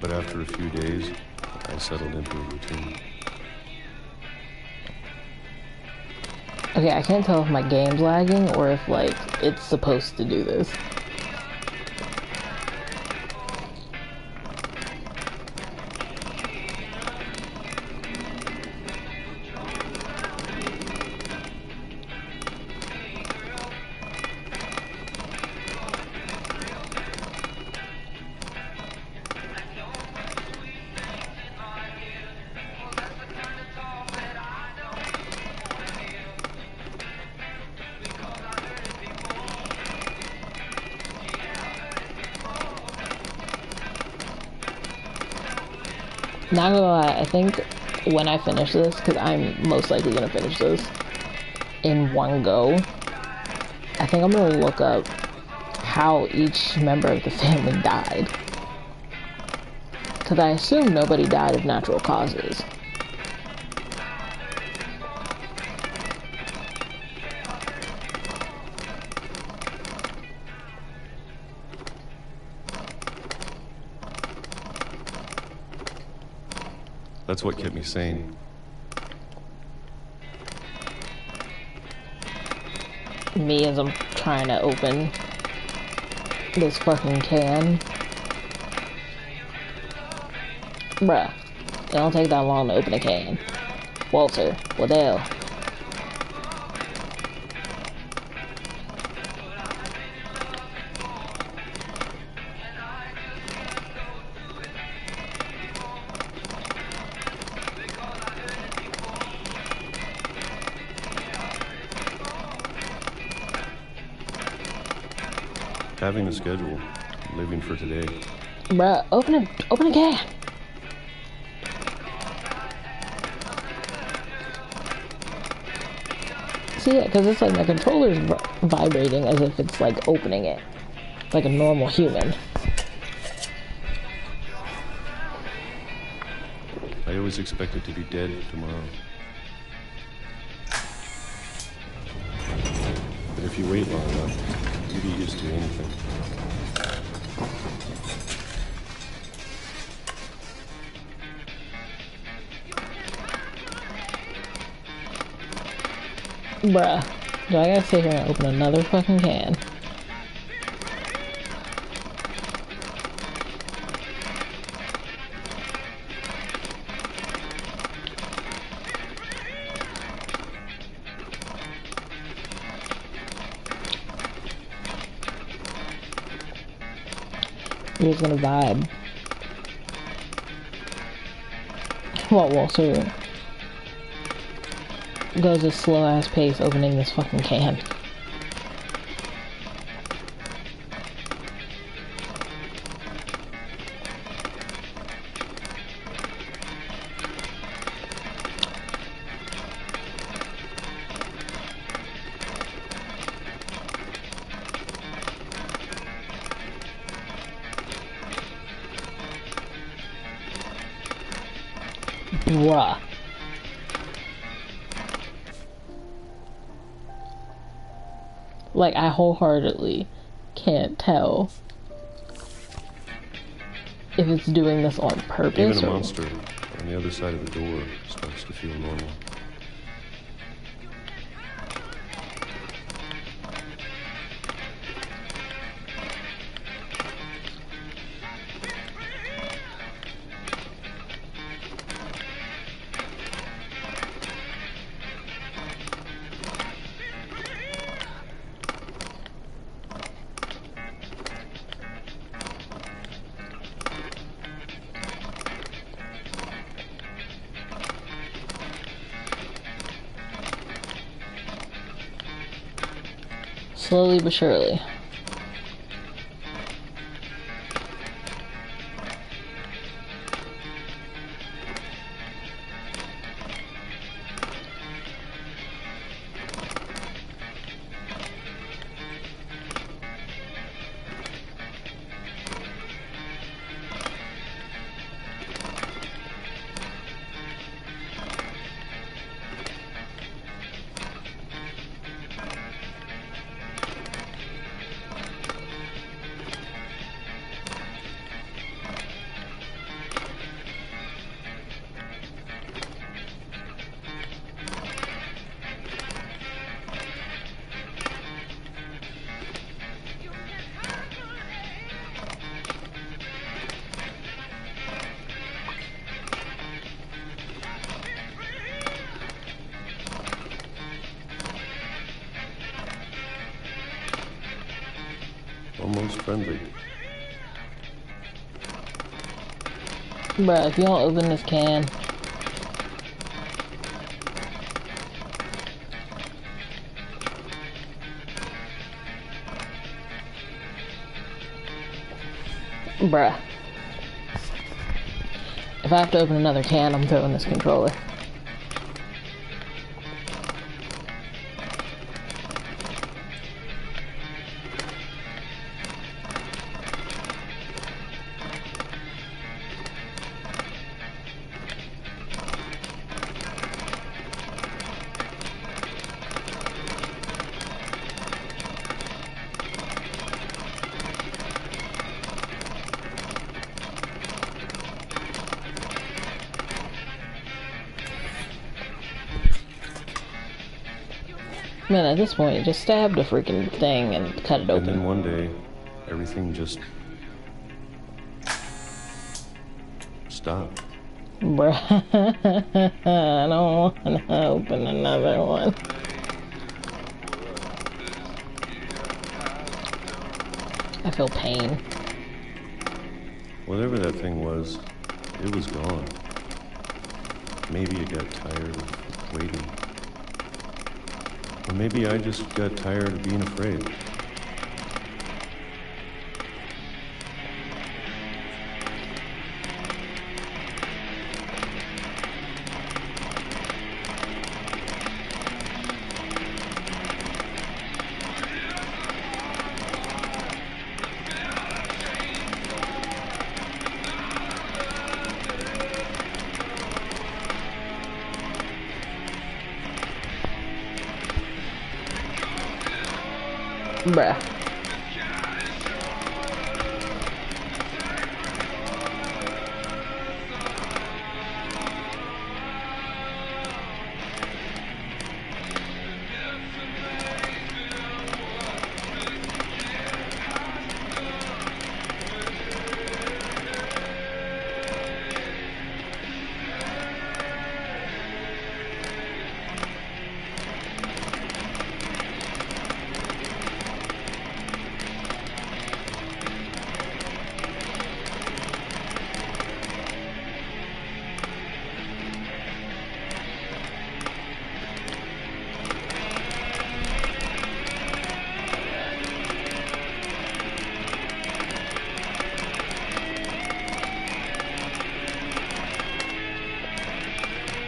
But after a few days, I settled into a routine. Okay, I can't tell if my game's lagging or if, like, it's supposed to do this. Not gonna lie, I think when I finish this, because I'm most likely gonna finish this in one go, I think I'm gonna look up how each member of the family died. Because I assume nobody died of natural causes. That's what kept me sane. Me as I'm trying to open this fucking can. Bruh, it don't take that long to open a can. Walter, what the hell? Having a schedule, living for today. Bruh, open a can. See it? Because it's like my controller's vibrating as if it's like opening it. Like a normal human. I always expected to be dead tomorrow. But if you wait long enough, you get used to anything. Bruh, do I gotta sit here and open another fucking can? You're just gonna vibe. What, Walter goes a slow ass pace opening this fucking can. Bruh. Like, I wholeheartedly can't tell if it's doing this on purpose. Even a monster on the other side of the door starts to feel normal. Slowly but surely. Almost friendly. Bruh, if you don't open this can. Bruh. If I have to open another can, I'm throwing this controller. Man, at this point, just stab the freaking thing and cut it open. And then one day, everything just stopped. Bruh, I don't want to open another one. I feel pain. Whatever that thing was, it was gone. Maybe it got tired of waiting. Or maybe I just got tired of being afraid. Bruh.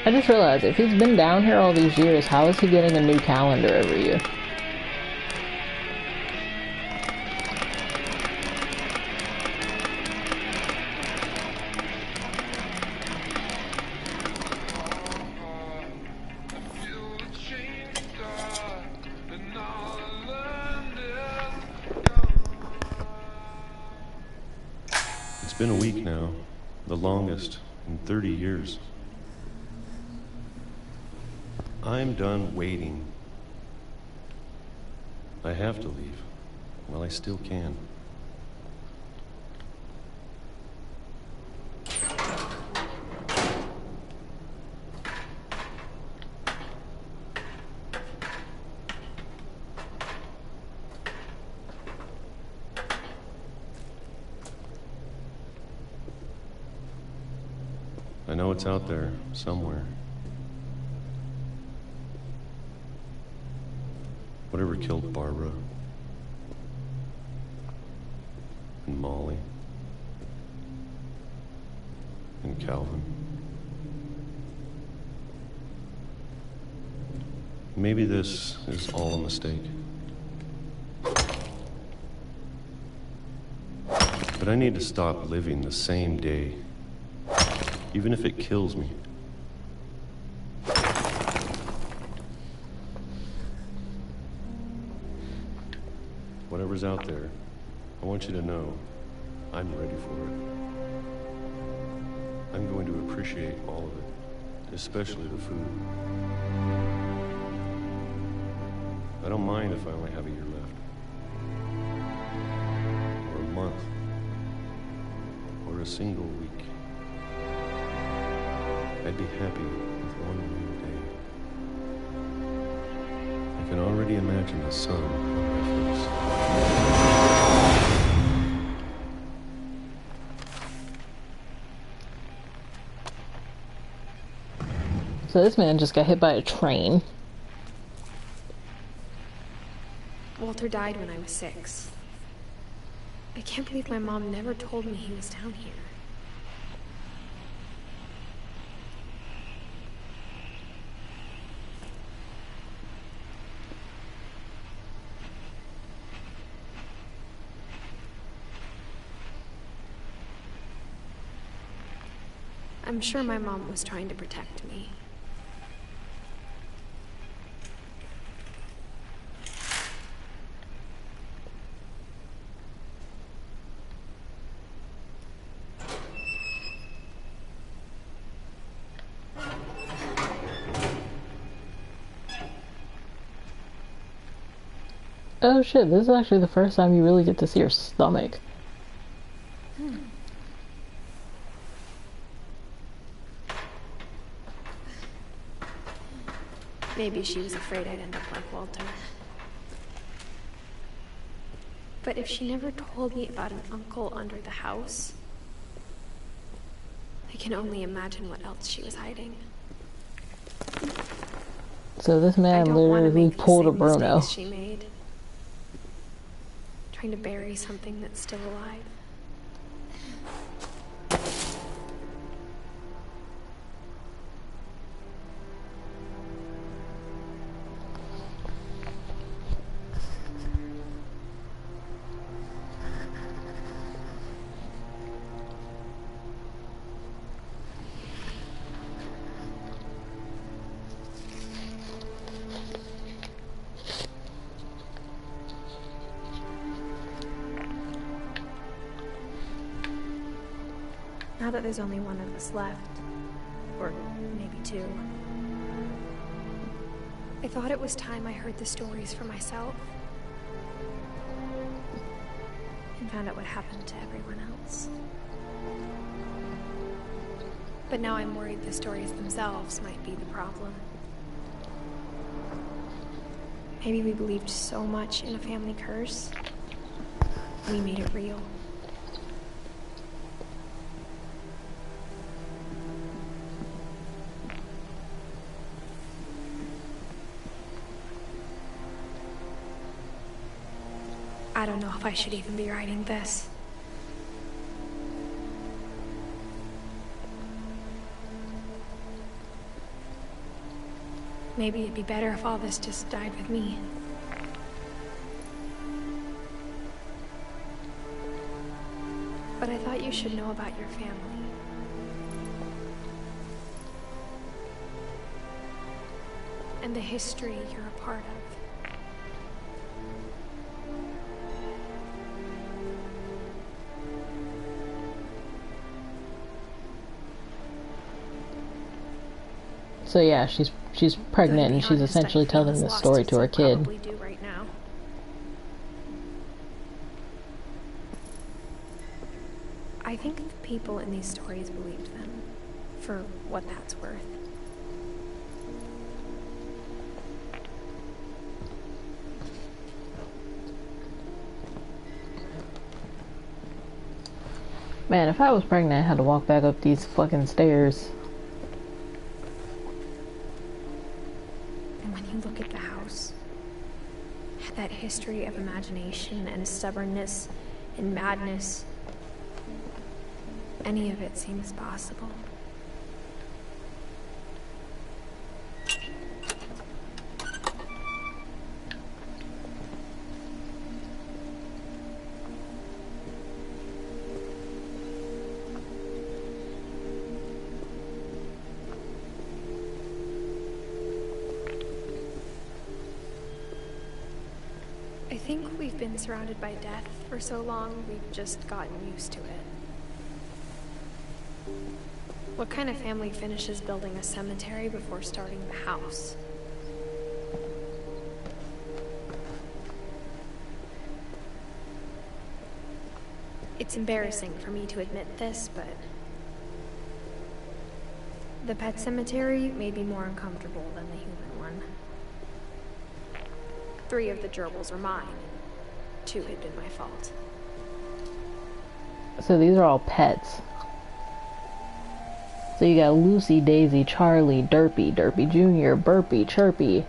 I just realized, if he's been down here all these years, how is he getting a new calendar every year? It's been a week now, the longest in 30 years. I'm done waiting. I have to leave. Well, I still can. I know it's out there, somewhere. Whatever killed Barbara and Molly and Calvin. Maybe this is all a mistake. But I need to stop living the same day, even if it kills me. Whatever's out there, I want you to know I'm ready for it. I'm going to appreciate all of it, especially the food. I don't mind if I only have a year left, or a month, or a single week. I'd be happy with one new day. I can already imagine the sun on my face. So this man just got hit by a train. Walter died when I was 6. I can't believe my mom never told me he was down here. I'm sure my mom was trying to protect me. Oh shit, this is actually the first time you really get to see her stomach. Maybe she was afraid I'd end up like Walter. But if she never told me about an uncle under the house, I can only imagine what else she was hiding. So this man literally pulled a Bruno. She made. Trying to bury something that's still alive. Now that there's only one of us left, or maybe two, I thought it was time I heard the stories for myself and found out what happened to everyone else. But now I'm worried the stories themselves might be the problem. Maybe we believed so much in a family curse, we made it real. I don't know if I should even be writing this. Maybe it'd be better if all this just died with me. But I thought you should know about your family. And the history you're a part of. So yeah, she's pregnant and she's essentially telling this story to her kid. Do right now. I think the people in these stories believed them, for what that's worth. Man, if I was pregnant, I had to walk back up these fucking stairs. Look at the house. That history of imagination and stubbornness and madness. Any of it seems possible. I think we've been surrounded by death for so long, we've just gotten used to it. What kind of family finishes building a cemetery before starting the house? It's embarrassing for me to admit this, but the pet cemetery made me more uncomfortable than the human one. 3 of the gerbils are mine. 2 had been my fault. So these are all pets. So you got Lucy, Daisy, Charlie, Derpy, Derpy Jr., Burpy, Chirpy,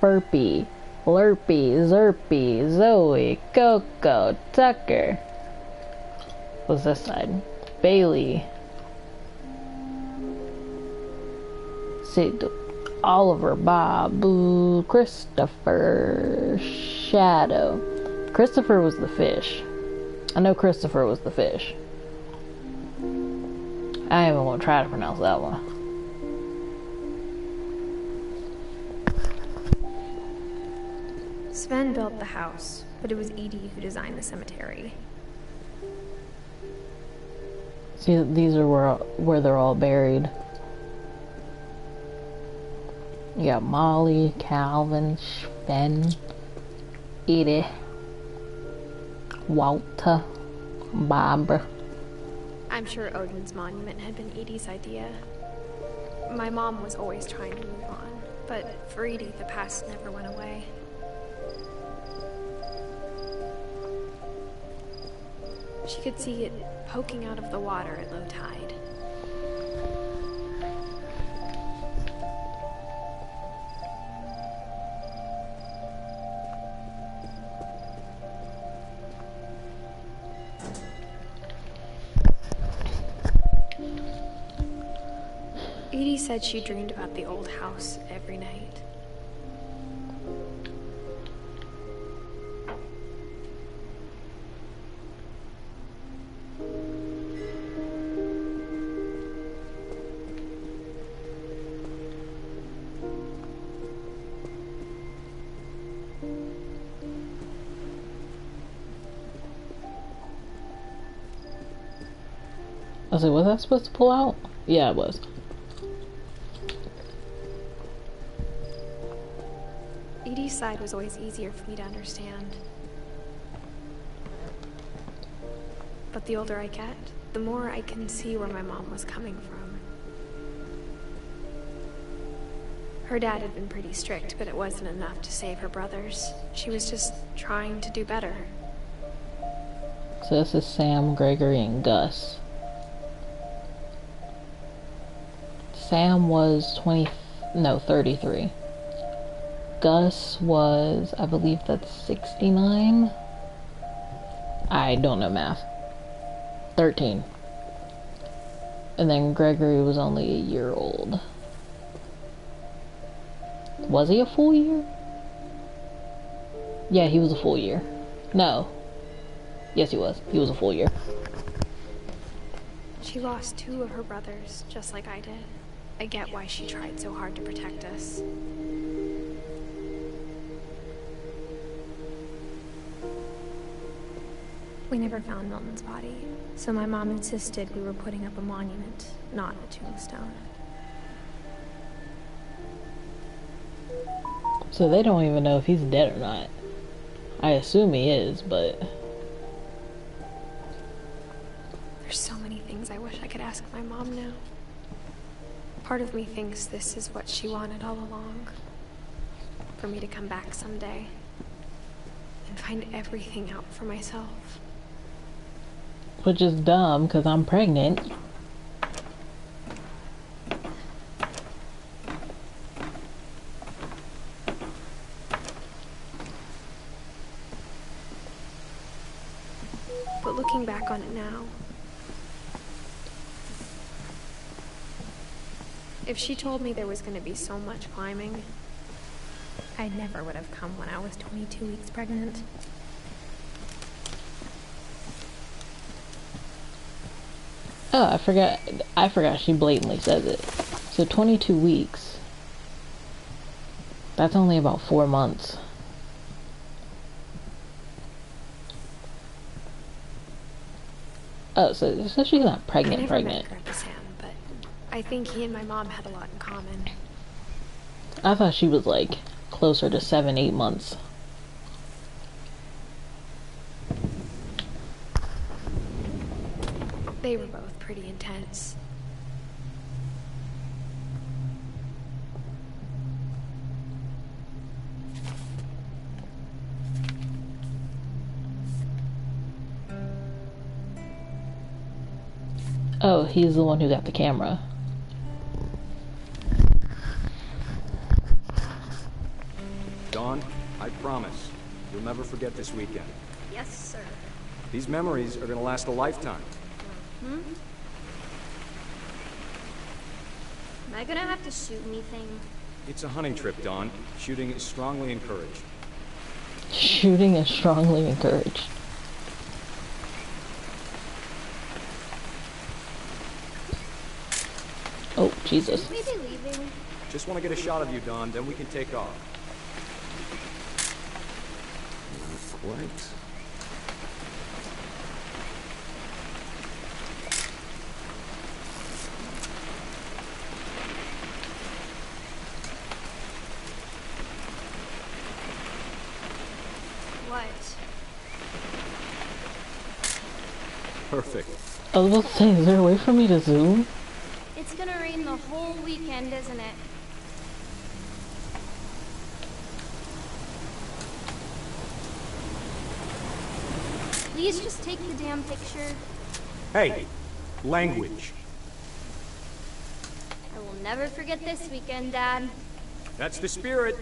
Burpy, Lurpy, Zerpy, Zoe, Coco, Tucker. What's this side? Bailey. Oliver, Bob, Boo, Christopher, Shadow. Christopher was the fish. I know Christopher was the fish. I ain't even gonna try to pronounce that one. Sven built the house, but it was Edie who designed the cemetery. See, these are where they're all buried. You got Molly, Calvin, Sven, Edith, Walter, Barbara. I'm sure Odin's monument had been Edie's idea. My mom was always trying to move on, but for Edie, the past never went away. She could see it poking out of the water at low tide. Edie said she dreamed about the old house every night. I was like, was I supposed to pull out? Yeah, it was. Edie's side was always easier for me to understand. But the older I get, the more I can see where my mom was coming from. Her dad had been pretty strict, but it wasn't enough to save her brothers. She was just trying to do better. So this is Sam, Gregory, and Gus. Sam was 33. Gus was, I believe that's 69. I don't know math. 13. And then Gregory was only a year old. Was he a full year? Yeah, he was a full year. No. Yes, he was. He was a full year. She lost 2 of her brothers, just like I did. I get why she tried so hard to protect us. We never found Milton's body, so my mom insisted we were putting up a monument, not a tombstone. So they don't even know if he's dead or not. I assume he is, but... There's so many things I wish I could ask my mom now. Part of me thinks this is what she wanted all along. For me to come back someday and find everything out for myself. Which is dumb, because I'm pregnant. But looking back on it now, if she told me there was going to be so much climbing, I never would have come when I was 22 weeks pregnant. Oh, I forgot she blatantly says it. So 22 weeks. That's only about 4 months. Oh, so she's not pregnant. I never met Grandpa Sam, but I think he and my mom had a lot in common. I thought she was like closer to 7-8 months. They were both pretty intense. Oh, he's the one who got the camera. Dawn, I promise, you'll never forget this weekend. Yes, sir. These memories are gonna last a lifetime. Hmm? Am I gonna have to shoot anything? It's a hunting trip, Dawn. Shooting is strongly encouraged. Shooting is strongly encouraged. Jesus. Should we be leaving? Just want to get a shot of you, Don, then we can take off. Not quite. What? Perfect. I was about to say, is there a way for me to zoom? It's gonna rain the whole weekend, isn't it? Please just take the damn picture. Hey, language. I will never forget this weekend, Dad. That's the spirit.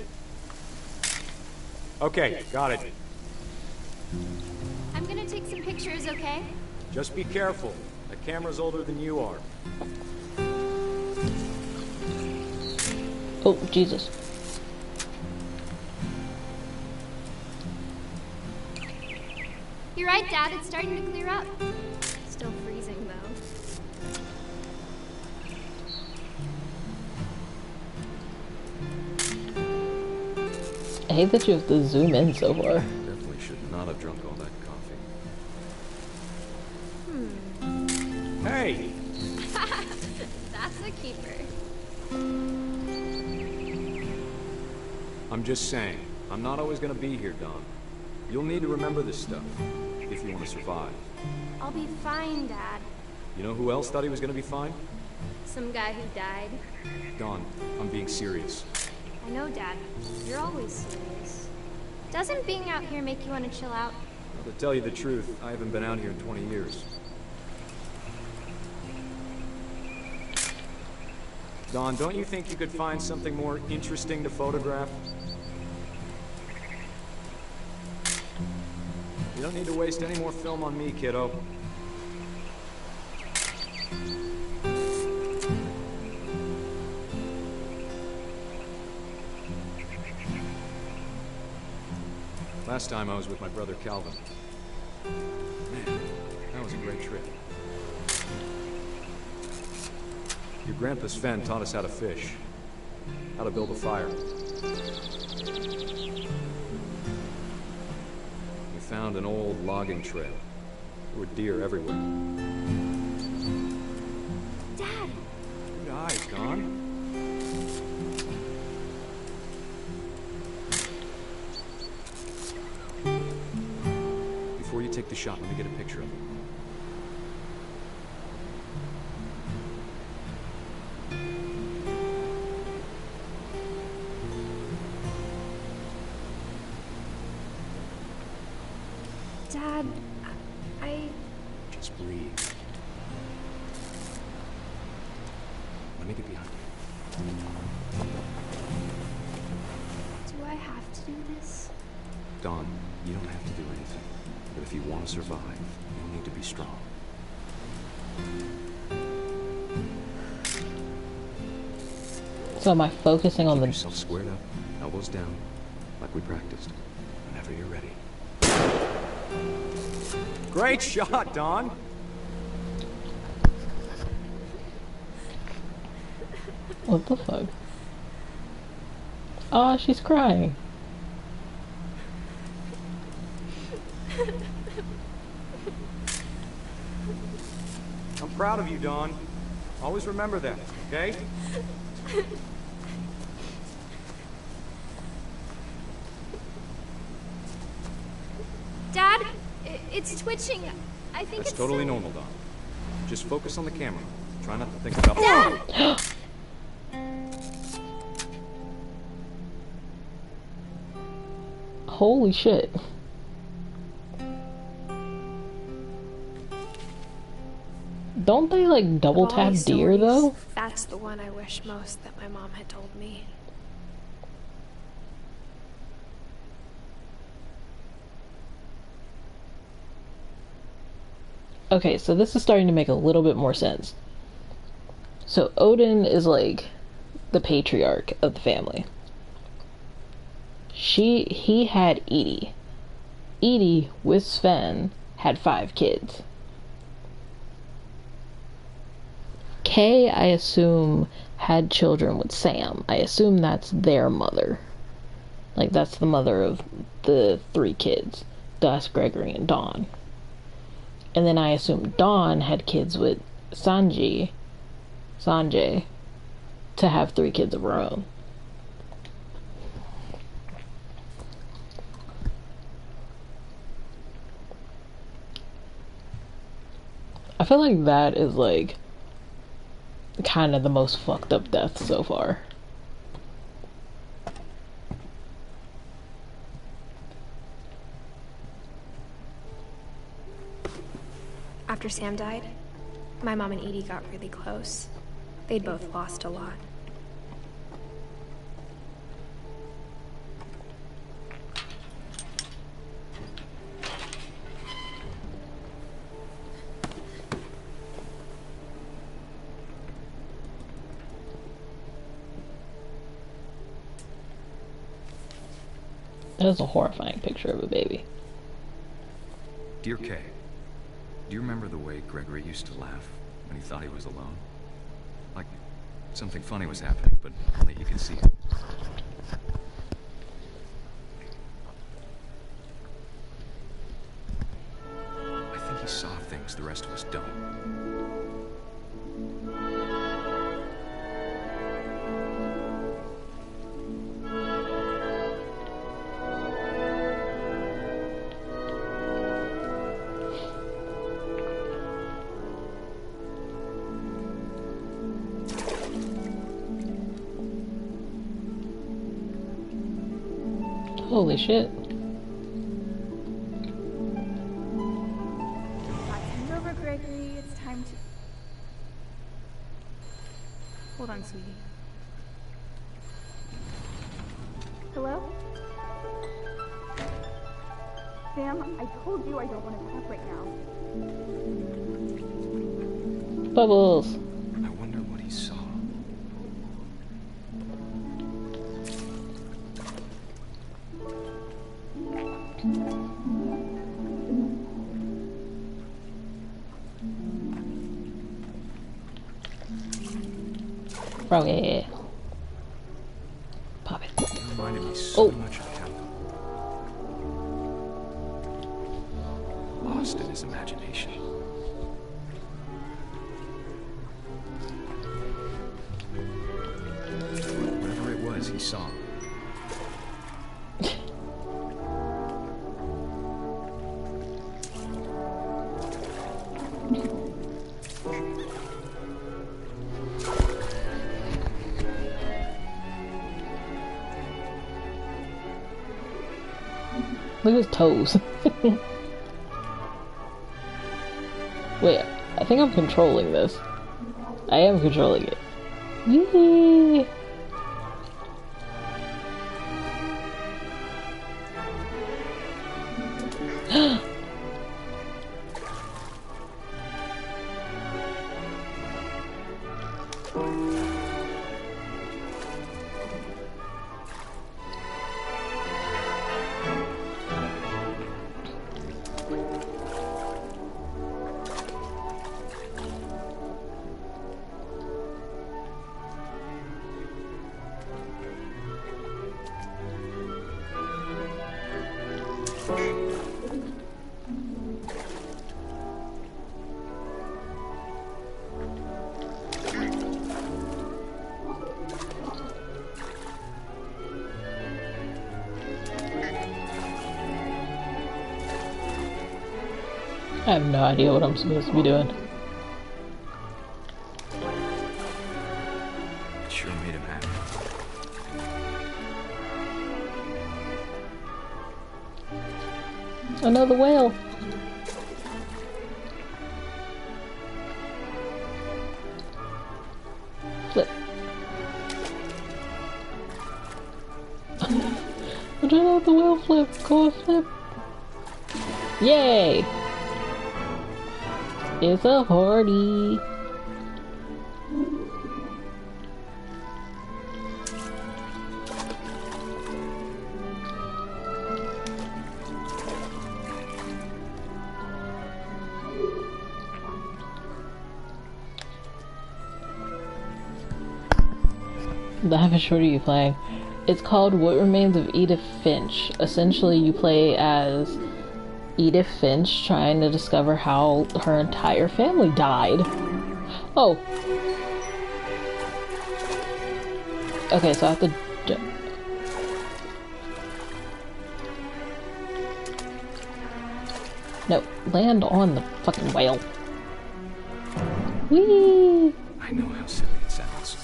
Okay, got it. I'm gonna take some pictures, okay? Just be careful. The camera's older than you are. Oh, Jesus. You're right, Dad. It's starting to clear up. Still freezing, though. I hate that you have to zoom in so far. Definitely should not have drunk all that coffee. Hey! That's a keeper. I'm just saying, I'm not always gonna be here, Don. You'll need to remember this stuff, if you want to survive. I'll be fine, Dad. You know who else thought he was gonna be fine? Some guy who died. Don, I'm being serious. I know, Dad. You're always serious. Doesn't being out here make you want to chill out? Well, to tell you the truth, I haven't been out here in 20 years. Don, don't you think you could find something more interesting to photograph? You don't need to waste any more film on me, kiddo. Last time I was with my brother Calvin. Man, that was a great trip. Your grandpa Sven taught us how to fish, how to build a fire. We found an old logging trail. There were deer everywhere. Dad! Good eyes, Don. Before you take the shot, let me get a picture of it. Dad, I... Just breathe. Let me get behind you. Do I have to do this? Don, you don't have to do anything. But if you want to survive, you'll need to be strong. So am I focusing on Keep the... yourself squared up, elbows down, like we practiced. Whenever you're ready. Great shot, Don! What the fuck? Oh, she's crying. I'm proud of you, Don. Always remember that, okay? Dad, it's twitching. I think That's it's totally so... normal, Don. Just focus on the camera. Try not to think about... Dad! Holy shit. Don't they like double Of all tap these deer stories, though? That's the one I wish most that my mom had told me. Okay, so this is starting to make a little bit more sense. So Odin is like the patriarch of the family. He had Edie. Edie with Sven had 5 kids. Kay, I assume, had children with Sam. I assume that's their mother. Like, that's the mother of the 3 kids. Gus, Gregory, and Dawn. And then I assume Dawn had kids with Sanjay, to have 3 kids of her own. I feel like that is, like, kind of the most fucked up death so far. After Sam died, my mom and Edie got really close. They'd both lost a lot. That is a horrifying picture of a baby. Dear Kay, do you remember the way Gregory used to laugh when he thought he was alone? Like something funny was happening, but only he could see it. I think he saw things the rest of us don't. Holy shit. Hand over, Gregory. It's time to... Hold on, sweetie. Hello? Sam, I told you I don't want to talk right now. Bubbles. I wonder what he saw. Oh, yeah. Pop it. It reminded me so much of him. Lost in his imagination. Whatever it was, he saw. Look at his toes. Wait, I think I'm controlling this. I am controlling it. Yee! I have no idea what I'm supposed to be doing. It sure made him happy. Another whale. Flip. I'm trying out the whale flip. Go on, flip. Yay! It's a party. Lavish, what are you playing? It's called What Remains of Edith Finch. Essentially, you play as Edith Finch trying to discover how her entire family died. Oh. Okay, so I have to... No, land on the fucking whale. Whee! I know how silly it sounds.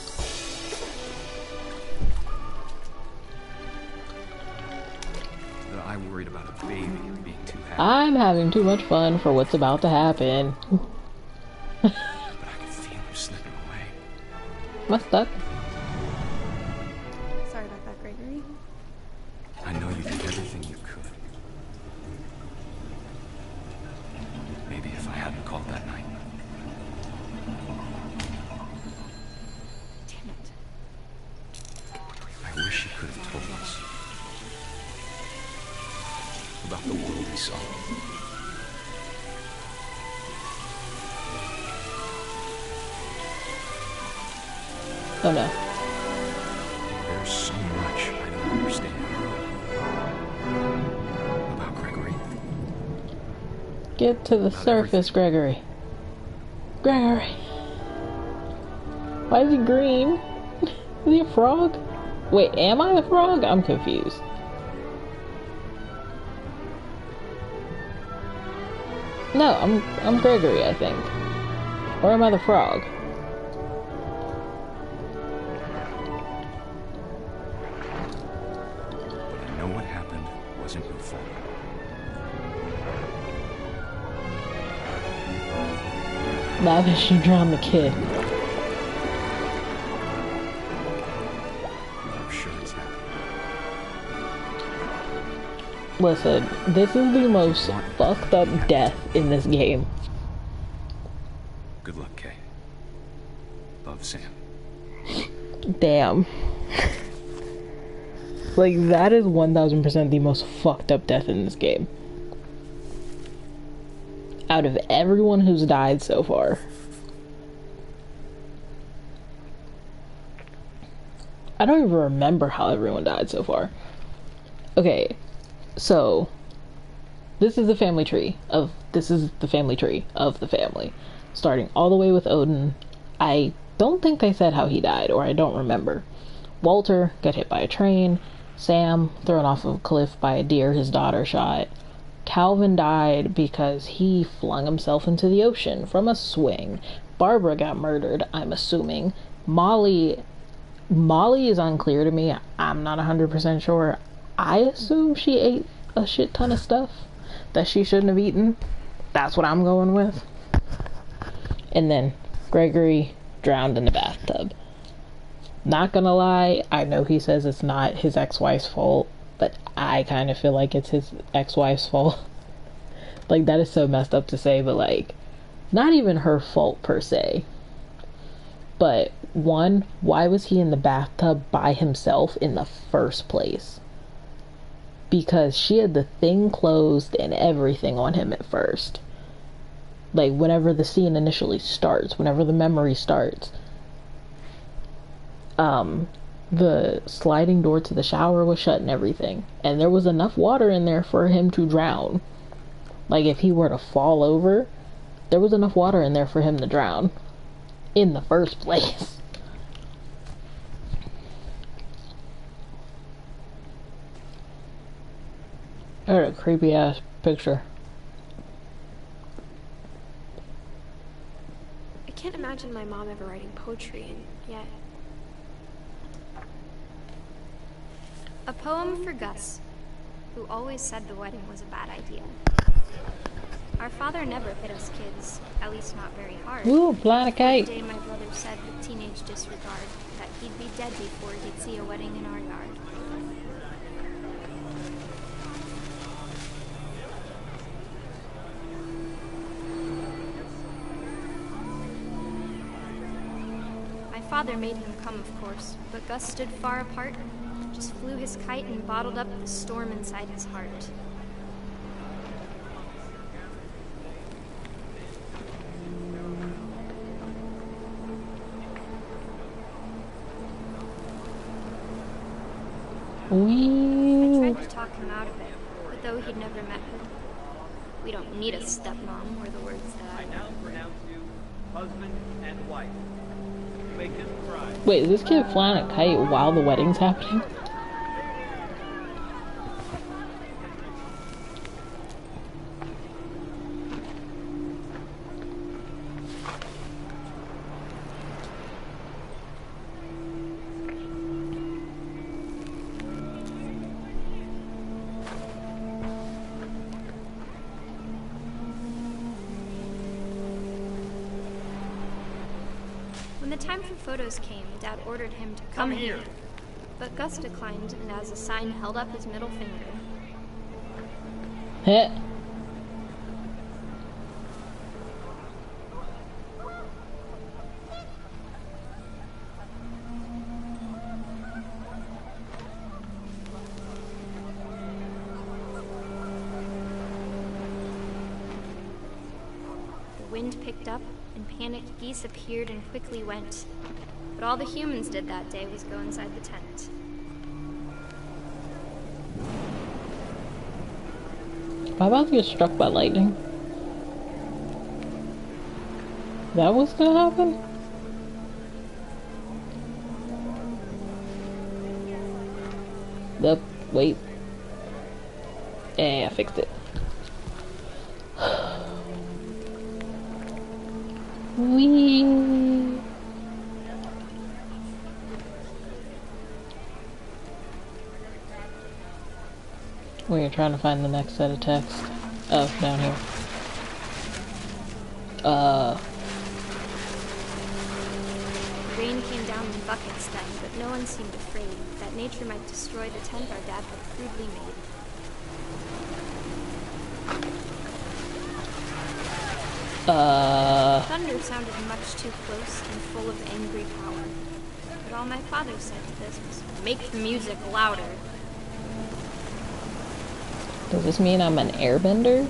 But I worried about a baby being too happy. I'm having too much fun for what's about to happen. But I could feel him slipping away. Am I stuck? Sorry about that, Gregory. I know you did everything you could. Maybe if I hadn't called that night. Damn it. I wish he could have told us about the world he saw. Oh no. There's so much I don't understand about Gregory. Get to the surface, Gregory. Gregory. Why is he green? Is he a frog? Wait, am I a frog? I'm confused. No, I'm Gregory, I think. Or am I the frog? But I know what happened wasn't your fault. Lavish, you drowned the kid. I'm sure he's happy. Listen, this is the most fucked up death in this game. Good luck, Kay. Love, Sam. Damn. Like, that is 1000% the most fucked up death in this game. Out of everyone who's died so far. I don't even remember how everyone died so far. Okay, so this is the family tree of the family. Starting all the way with Odin. I don't think they said how he died, or I don't remember. Walter got hit by a train. Sam thrown off of a cliff by a deer his daughter shot. Calvin died because he flung himself into the ocean from a swing. Barbara got murdered, I'm assuming. Molly is unclear to me. I'm not 100% sure. I assume she ate a shit ton of stuff that she shouldn't have eaten. That's what I'm going with. And then Gregory drowned in the bathtub. Not gonna lie, I know he says it's not his ex-wife's fault, but I kind of feel like it's his ex-wife's fault. Like, that is so messed up to say, but like, not even her fault per se. But one, why was he in the bathtub by himself in the first place? Because she had the thing closed and everything on him at first. Like, whenever the scene initially starts, whenever the memory starts, the sliding door to the shower was shut and everything. And there was enough water in there for him to drown. Like, if he were to fall over, there was enough water in there for him to drown. In the first place. What a creepy ass picture. I can't imagine my mom ever writing poetry, and yet... A poem for Gus, who always said the wedding was a bad idea. Our father never hit us kids, at least not very hard. Ooh, flying a kite. The day my brother said with teenage disregard that he'd be dead before he'd see a wedding in our yard. My father made him come, of course, but Gus stood far apart, just flew his kite and bottled up the storm inside his heart. I tried to talk him out of it, but though he'd never met her, we don't need a stepmom, were the words that I now pronounce you husband and wife. Make him cry. Wait, is this kid flying a kite while the wedding's happening? When the time for photos came, Dad ordered him to come here. But Gus declined, and as a sign held up his middle finger. Heh. The wind picked up, and panicked geese appeared and quickly went. But all the humans did that day was go inside the tent. Am I about to get struck by lightning? That was gonna happen? Wait. Yeah, I fixed it. Whee! We're trying to find the next set of text. Oh, down here. Rain came down in buckets then, but no one seemed afraid that nature might destroy the tent our dad had crudely made. Thunder sounded much too close and full of angry power. But all my father said to this was, make the music louder. Does this mean I'm an airbender?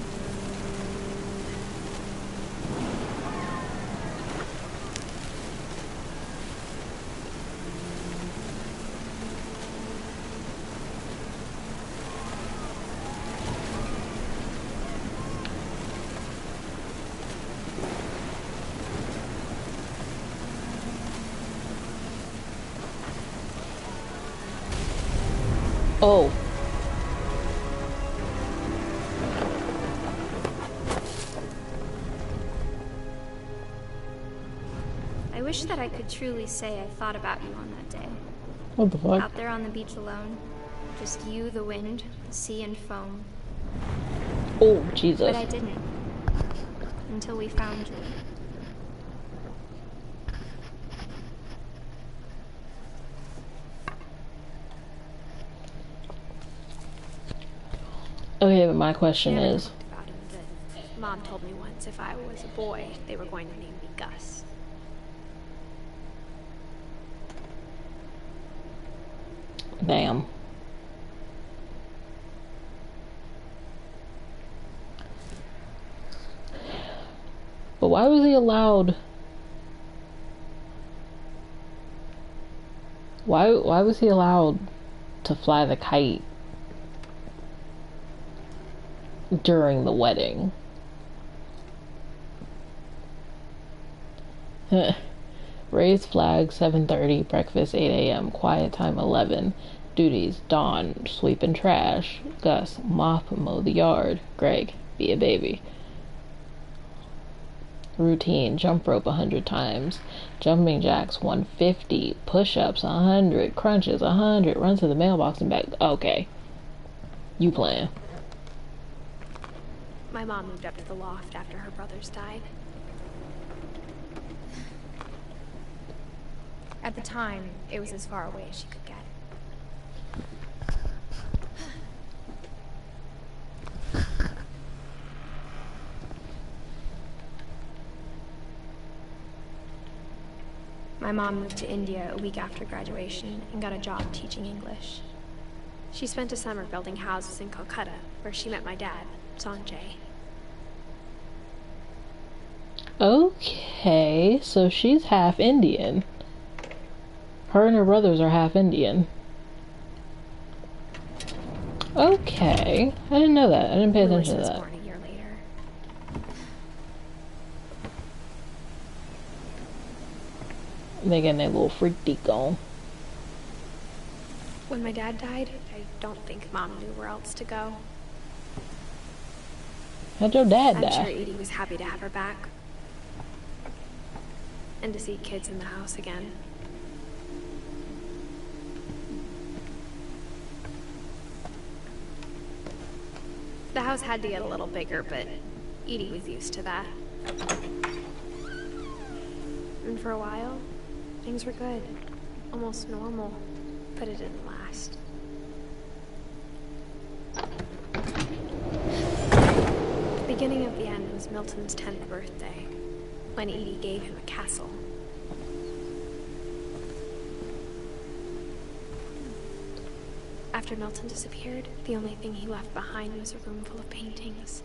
Oh. I wish that I could truly say I thought about you on that day. What the fuck? Out there on the beach alone. Just you, the wind, the sea, and foam. Oh, Jesus. But I didn't. Until we found you. Okay, but my question is... Mom told me once if I was a boy, they were going to name me Gus. Damn. But why was he allowed... Why was he allowed to fly the kite during the wedding? Raise flag 7:30, breakfast 8 a.m., quiet time 11, duties Dawn, sweep and trash, Gus, mop, mow the yard, Greg, be a baby. Routine, jump rope 100 times, jumping jacks 150, push-ups 100, crunches 100, run to the mailbox and back. Okay, you playing. My mom moved up to the loft after her brothers died. At the time, it was as far away as she could get. My mom moved to India a week after graduation and got a job teaching English. She spent a summer building houses in Calcutta, where she met my dad, Sanjay. Okay, so she's half Indian. Her and her brothers are half Indian. Okay. I didn't know that. I didn't pay attention to Lewis was that. born a year later. They getting their little freak deek on. When my dad died, I don't think Mom knew where else to go. How'd your dad I'm die? sure Edie was happy to have her back. And to see kids in the house again. The house had to get a little bigger, but Edie was used to that. And for a while, things were good. Almost normal. But it didn't last. The beginning of the end was Milton's 10th birthday, when Edie gave him a castle. After Milton disappeared, the only thing he left behind was a room full of paintings.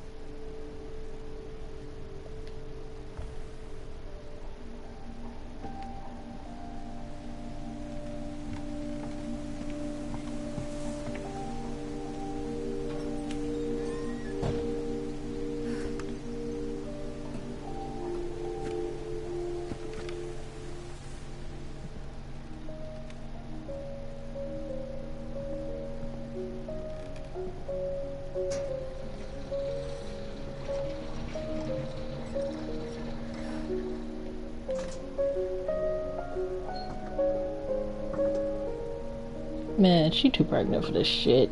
Man, she too pregnant for this shit.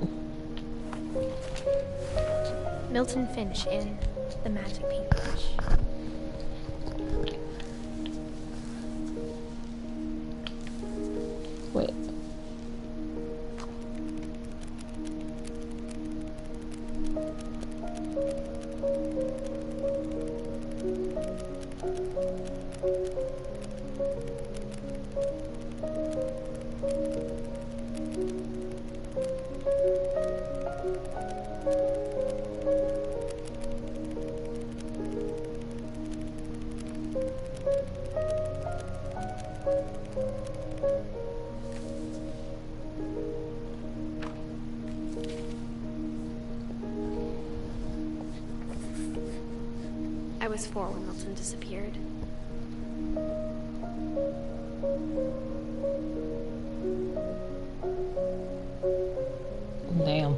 Milton Finch in The Magic Paintbrush. Wait. I was 4 when Milton disappeared. Damn.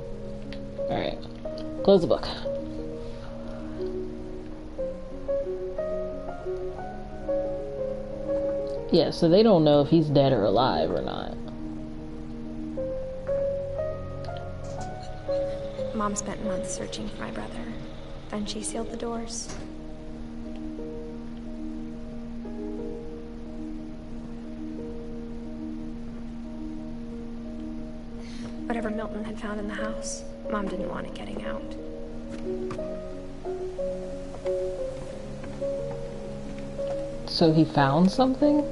Alright. Close the book. Yeah, so they don't know if he's dead or alive or not. Mom spent months searching for my brother. Then she sealed the doors. Whatever Milton had found in the house, Mom didn't want it getting out. So he found something?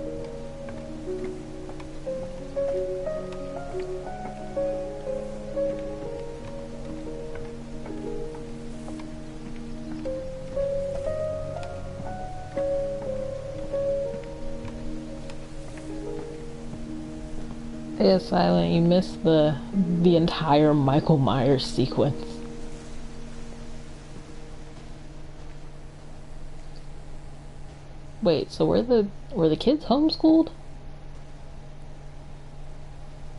Yeah, Silent, you missed the entire Michael Myers sequence. Wait, so were the kids homeschooled?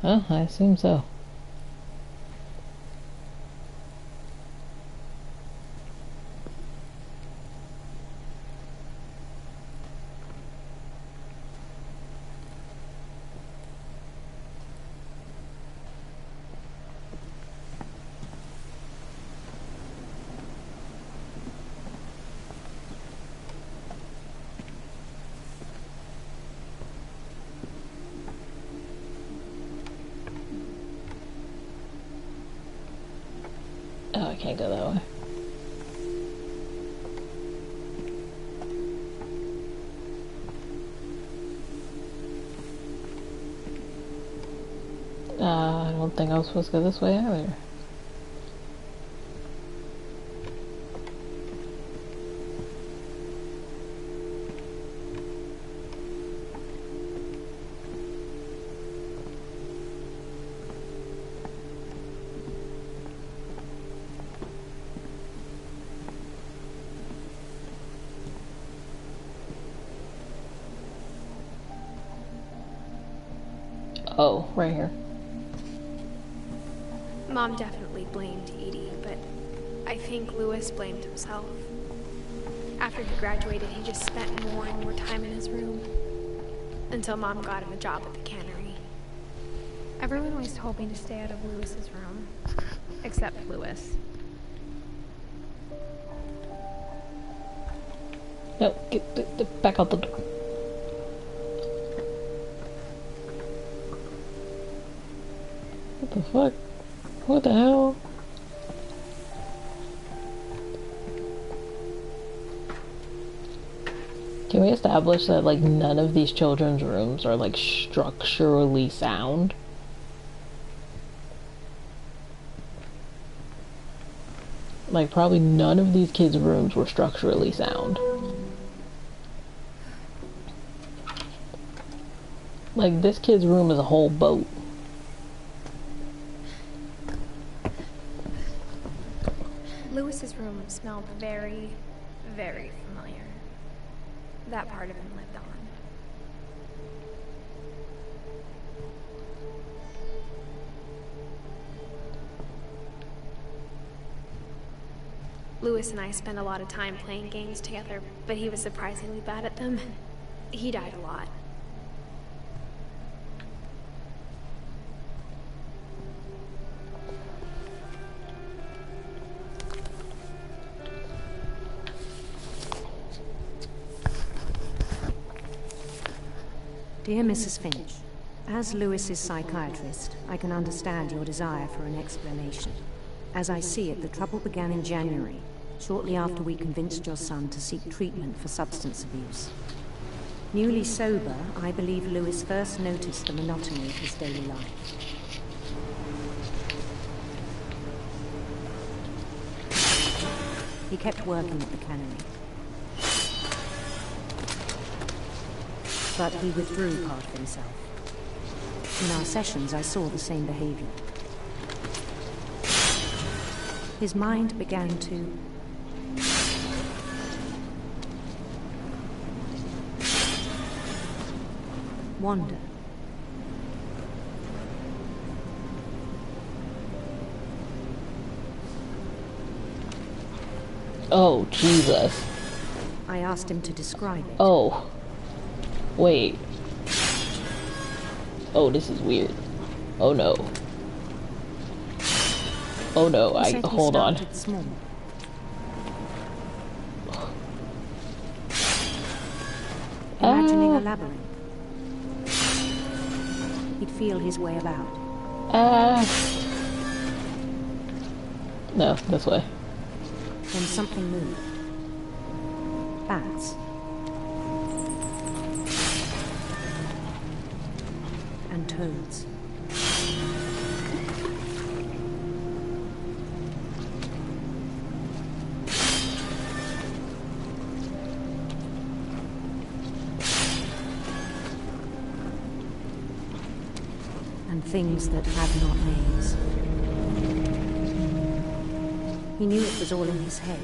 Huh, I assume so. Oh, I can't go that way. I don't think I was supposed to go this way either. Oh, right here. Mom definitely blamed Edie, but I think Louis blamed himself. After he graduated, he just spent more and more time in his room. Until Mom got him a job at the cannery. Everyone always told me to stay out of Louis's room. Except Louis. No, get back out the door. What the fuck? What the hell? Can we establish that, like, none of these children's rooms are, like, structurally sound? Like, probably none of these kids' rooms were structurally sound. Like, this kid's room is a whole boat. Louis's room smelled very, very familiar. That part of him lived on. Louis and I spent a lot of time playing games together, but he was surprisingly bad at them. He died a lot. Dear Mrs. Finch, as Louis's psychiatrist, I can understand your desire for an explanation. As I see it, the trouble began in January, shortly after we convinced your son to seek treatment for substance abuse. Newly sober, I believe Louis first noticed the monotony of his daily life. He kept working at the cannery. But he withdrew part of himself. In our sessions, I saw the same behavior. His mind began to wander. Oh, Jesus. I asked him to describe it. Oh. Wait. Oh, this is weird. Oh no. Oh no, hold on. Small. Imagining a labyrinth. He'd feel his way about. No, this way. Then something moved. Bats. And toads. And things that had not names. He knew it was all in his head.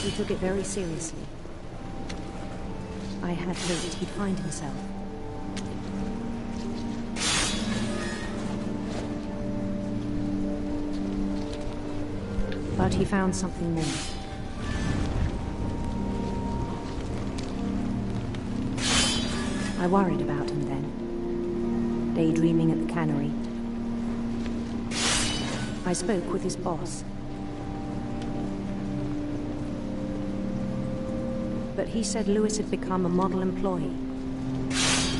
He took it very seriously. I had hoped he'd find himself. But he found something more. I worried about him then, daydreaming at the cannery. I spoke with his boss. But he said Louis had become a model employee.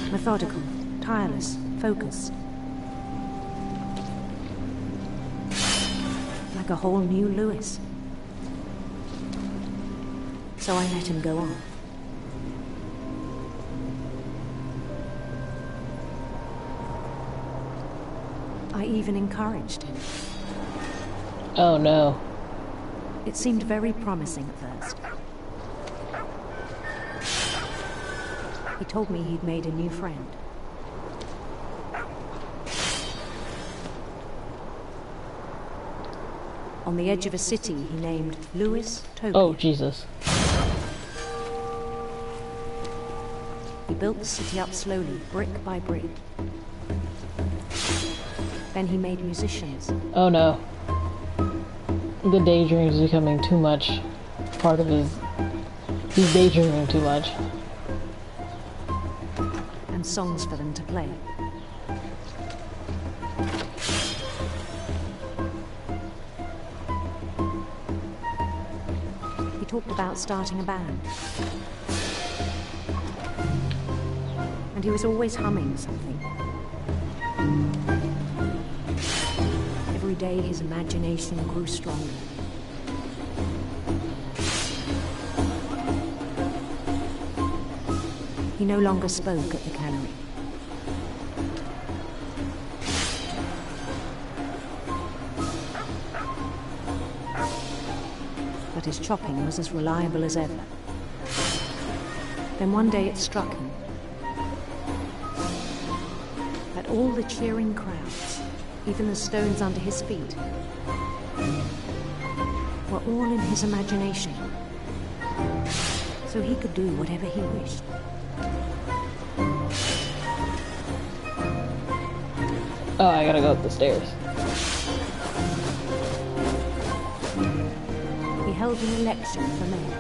Methodical, tireless, focused. Like a whole new Louis. So I let him go on. I even encouraged him. Oh no. It seemed very promising at first. He told me he'd made a new friend. on the edge of a city he named Louis Tokyo. Oh, Jesus. He built the city up slowly, brick by brick. Then he made musicians. Oh no. The daydream is becoming too much. Part of his... He's daydreaming too much. And songs for them to play. He talked about starting a band. And he was always humming something. Every day his imagination grew stronger. He no longer spoke at the cannery. But his chopping was as reliable as ever. Then one day it struck him that all the cheering crowds, even the stones under his feet, were all in his imagination, so he could do whatever he wished. Oh, I gotta go up the stairs. He held an election for mayor.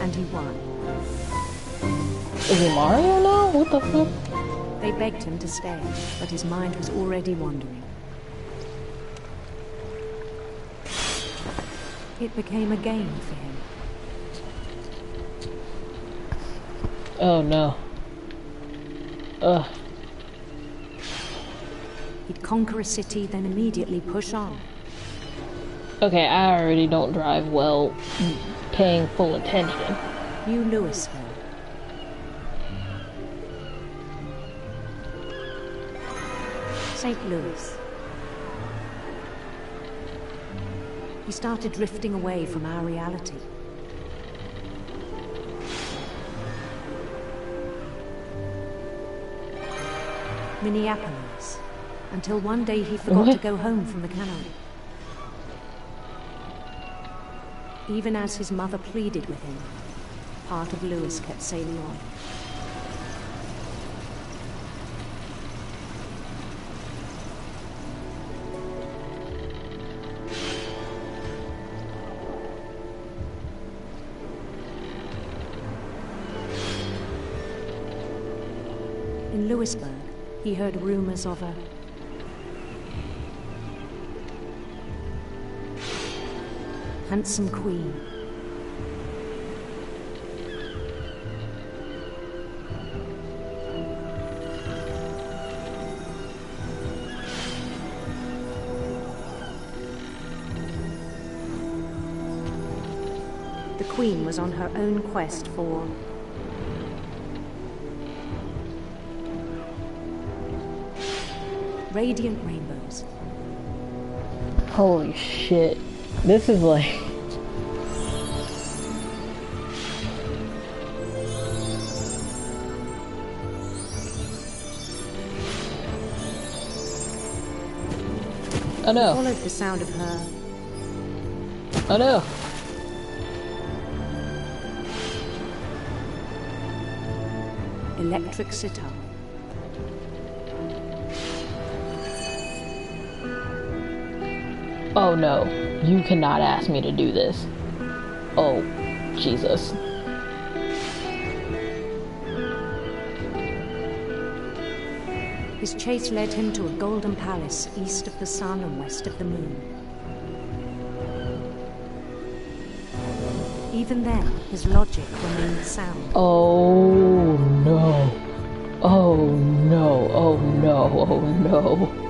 And he won. Is he Mario now? What the fuck? They begged him to stay, but his mind was already wandering. It became a game for him. Oh no. Ugh. He'd conquer a city, then immediately push on. Okay, I already don't drive well paying full attention. New Louisville. St. Louis. He started drifting away from our reality. Minneapolis, until one day he forgot to go home from the cannery. Even as his mother pleaded with him, part of Louis kept sailing on. In Louisburg, he heard rumors of a handsome queen. The queen was on her own quest for radiant rainbows. Holy shit. This is like... Oh no. He followed the sound of her. Oh no. Electric sitar. Oh no, you cannot ask me to do this. Oh, Jesus. His chase led him to a golden palace east of the sun and west of the moon. Even then, his logic remained sound. Oh no. Oh no, oh no, oh no.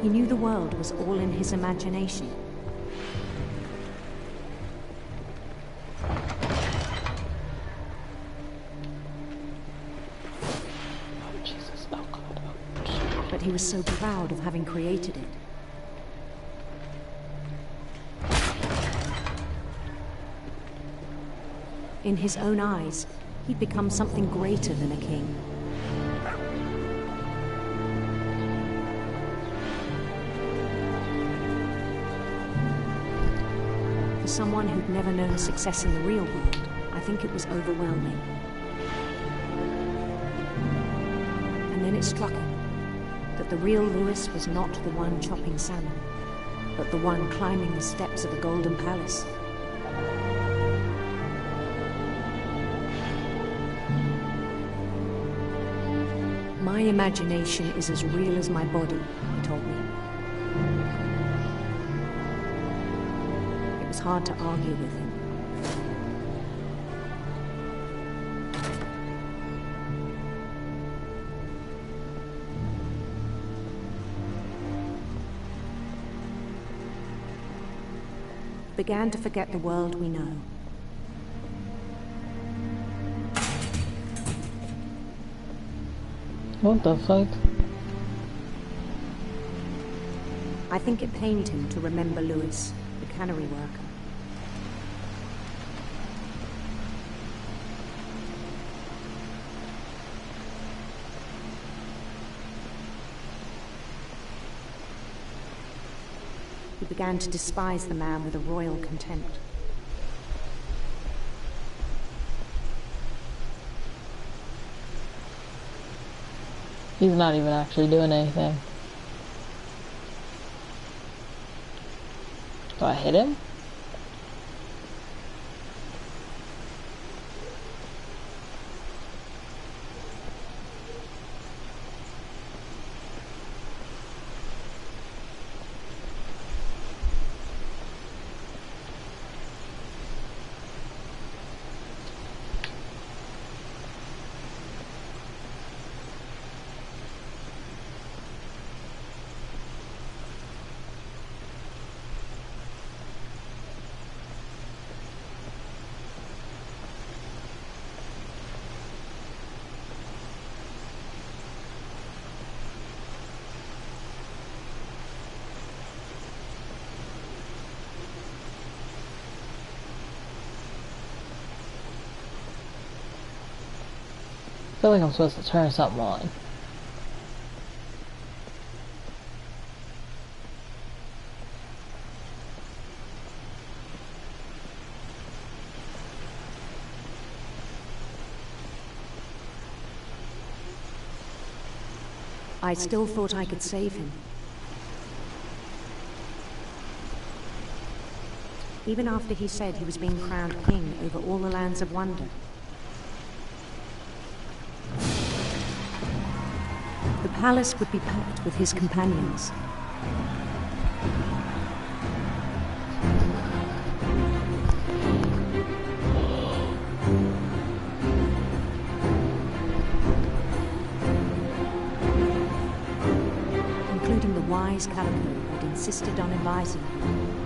He knew the world was all in his imagination. Jesus, oh God. But he was so proud of having created it. In his own eyes, he'd become something greater than a king. someone who'd never known success in the real world, I think it was overwhelming. And then it struck him that the real Lewis was not the one chopping salmon, but the one climbing the steps of a golden palace. My imagination is as real as my body, he told me. It was hard to argue with him. Began to forget the world we know. What the fuck? I think it pained him to remember Lewis, the cannery worker. He began to despise the man with a royal contempt. He's not even actually doing anything. Do I hit him? I feel like I'm supposed to turn something on. I still thought I could save him. Even after he said he was being crowned king over all the lands of wonder. The palace would be packed with his companions. Including the wise Calico who'd insisted on advising him.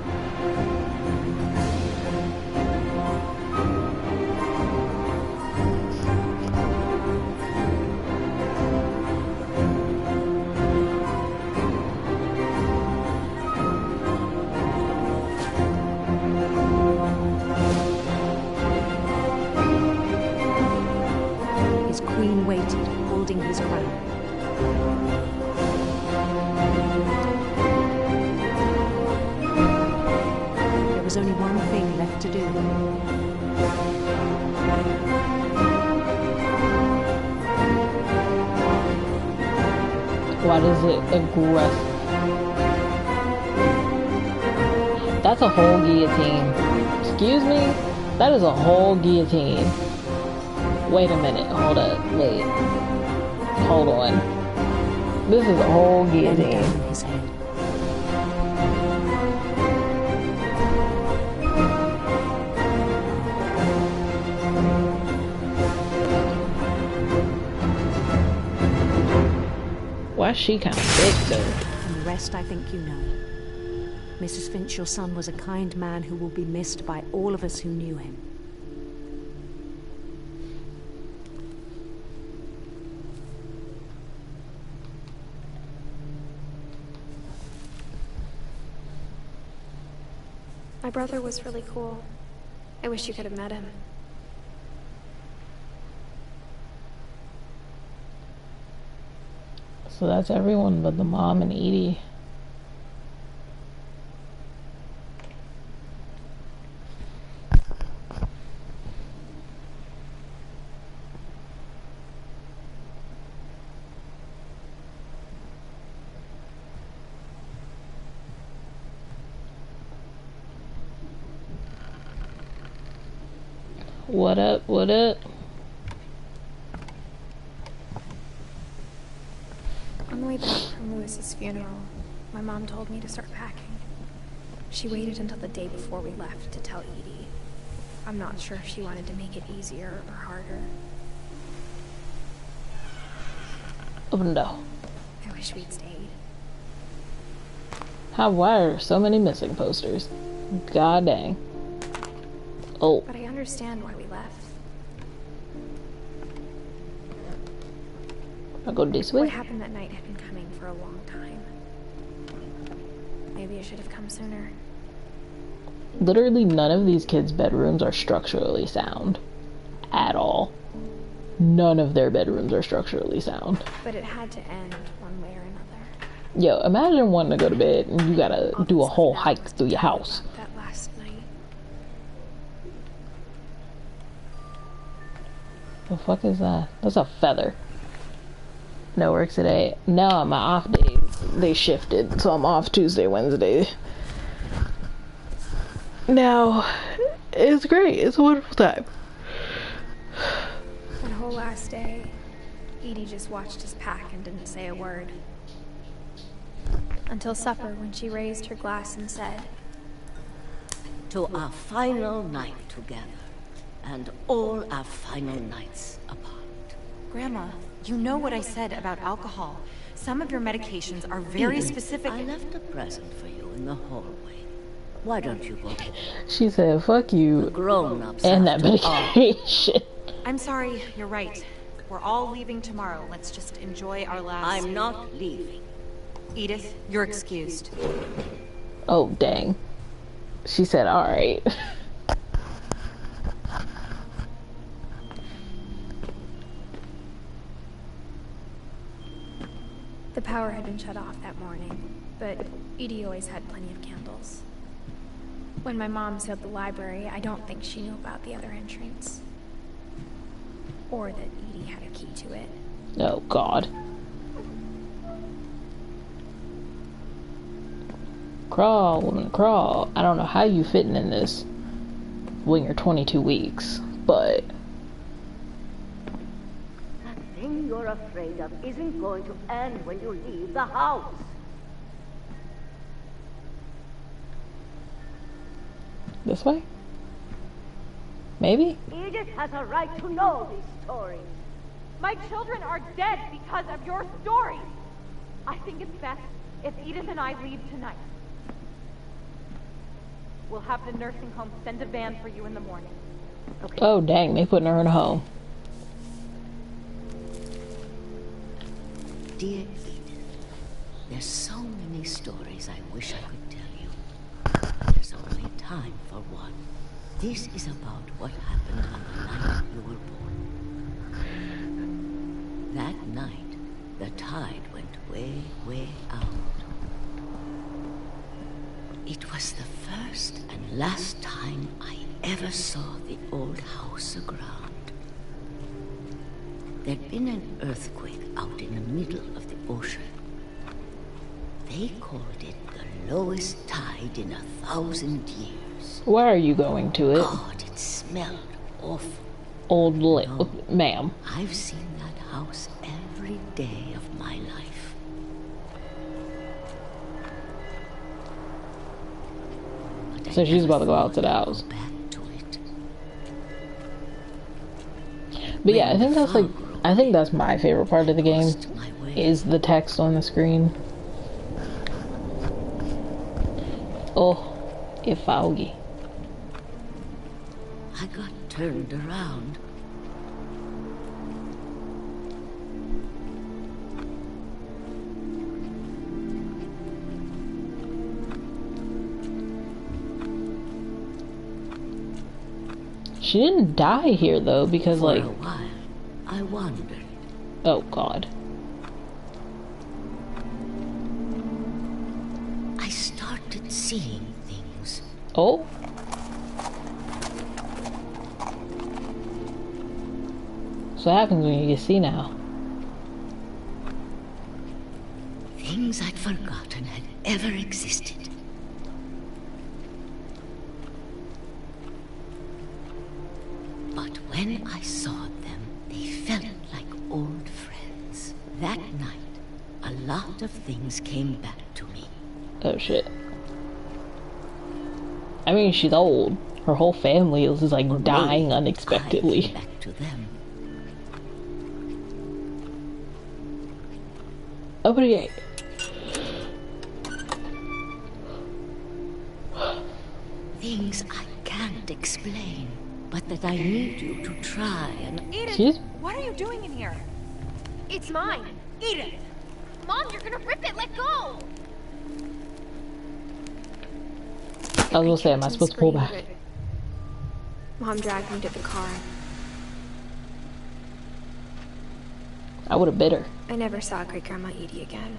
Waited, holding his crown. There was only one thing left to do. Why does it aggressive? That's a whole guillotine. Excuse me? That is a whole guillotine. Wait a minute, hold up, wait. Hold on. This is a whole guillotine. His head. Why is she kind of big though? And the rest I think you know. Mrs. Finch, your son was a kind man who will be missed by all of us who knew him. My brother was really cool. I wish you could have met him. So that's everyone but the mom and Edie. What up? What up? On the way back from Lewis's funeral, my mom told me to start packing. She waited until the day before we left to tell Edie. I'm not sure if she wanted to make it easier or harder. Open the door. I wish we'd stayed. Why are there so many missing posters? God dang. Oh. But I understand why we left. I'll go this way. What happened that night had been coming for a long time. Maybe I should have come sooner. Literally none of these kids' bedrooms are structurally sound. At all. None of their bedrooms are structurally sound. But it had to end one way or another. Yo, imagine wanting to go to bed and you gotta do a whole hike through your house. That last night. The fuck is that? That's a feather. No work today. Now on my off days, they shifted, so I'm off Tuesday, Wednesday. Now, it's great. It's a wonderful time. That whole last day, Edie just watched us pack and didn't say a word. Until supper, when she raised her glass and said, "To our final night together, and all our final nights apart." Grandma, you know what I said about alcohol. Some of your medications are very Edith, specific. I left a present for you in the hallway. Why don't you go? She said, fuck you Grown-ups and that after all. medication. I'm sorry, you're right. We're all leaving tomorrow. Let's just enjoy our last... I'm not leaving. Edith, you're excused. Oh, dang. She said, alright. the power had been shut off that morning, but Edie always had plenty of candles. When my mom sealed the library, I don't think she knew about the other entrance. Or that Edie had a key to it. Oh, God. Crawl, woman, crawl. I don't know how you fitting in this when you're 22 weeks, but... That thing you're afraid of isn't going to end when you leave the house. This way? Maybe? Edith has a right to know these stories. My children are dead because of your stories. I think it's best if Edith and I leave tonight. We'll have the nursing home send a van for you in the morning. Okay. Oh, dang, they putting her in a home. Dear Edith, there's so many stories I wish I could tell you. There's only time for one. This is about what happened on the night you were born. That night, the tide went way, way out. It was the first and last time I ever saw the old house aground. There'd been an earthquake out in the middle of the ocean. They called it the lowest tide in 1,000 years. Why are you going to it? God, it smelled awful. Old ma'am. I've seen that house every day of my life. So she's about to go out to the house. But yeah, I think that's my favorite part of the game, is the text on the screen. Oh, if foggy. I got turned around. She didn't die here though, because For like... a while, I wondered. Oh God. I started seeing things. Oh? So what happens when you get senile? Things I'd forgotten had ever existed. But When I saw them, they felt like old friends. That night, a lot of things came back to me. Oh shit. I mean, she's old. Her whole family is just like dying unexpectedly. I came back to them. Oh, but yeah. Things I can't explain, but that I need you to try and... Edith, what are you doing in here? It's mine. Edith! Mom, you're gonna rip it. Let go. I was gonna say, am I supposed to pull back? Mom dragged me to the car. I would have bit her. I never saw Great Grandma Edie again.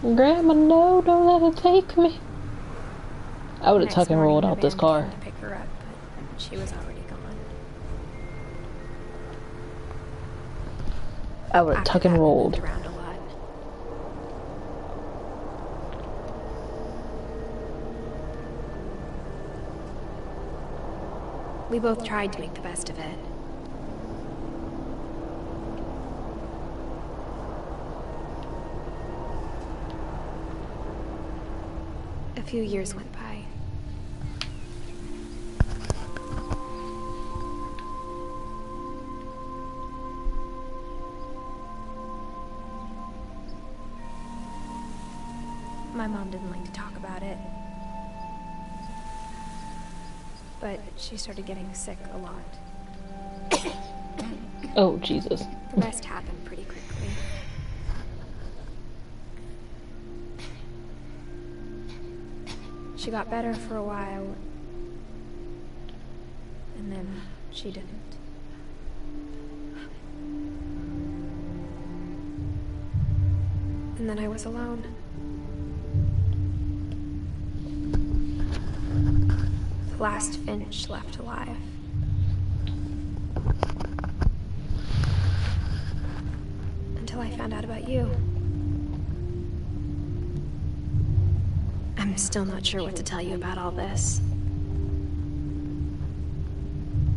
Grandma, no, don't let her take me. I would have tuck and rolled out this car. To pick her up, but she was already gone. I would have tuck and rolled. Around a lot. We both tried to make the best of it. A few years went by. My mom didn't like to talk about it. But she started getting sick a lot. Oh, Jesus. The rest happened pretty quickly. She got better for a while, and then she didn't. And then I was alone. The last Finch left alive. Until I found out about you. I'm still not sure what to tell you about all this.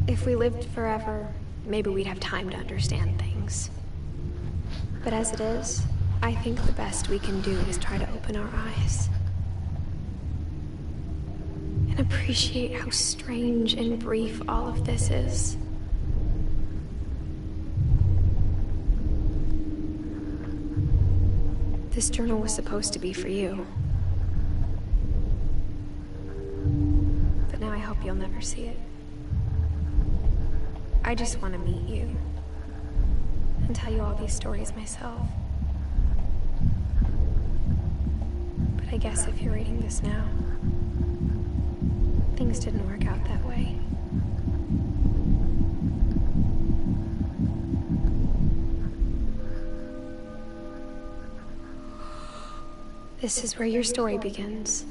If we lived forever, maybe we'd have time to understand things. But as it is, I think the best we can do is try to open our eyes. And appreciate how strange and brief all of this is. This journal was supposed to be for you. But now I hope you'll never see it. I just want to meet you and tell you all these stories myself. But I guess if you're reading this now, things didn't work out that way. This is where your story begins.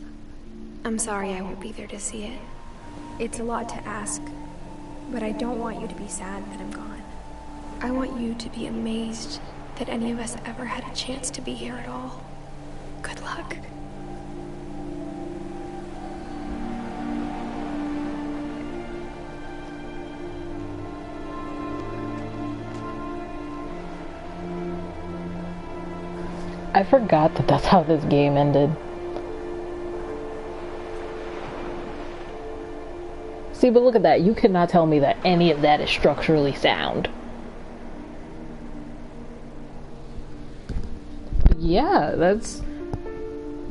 I'm sorry I won't be there to see it. It's a lot to ask, but I don't want you to be sad that I'm gone. I want you to be amazed that any of us ever had a chance to be here at all. Good luck. I forgot that that's how this game ended. See, but look at that. You cannot tell me that any of that is structurally sound. But yeah, that's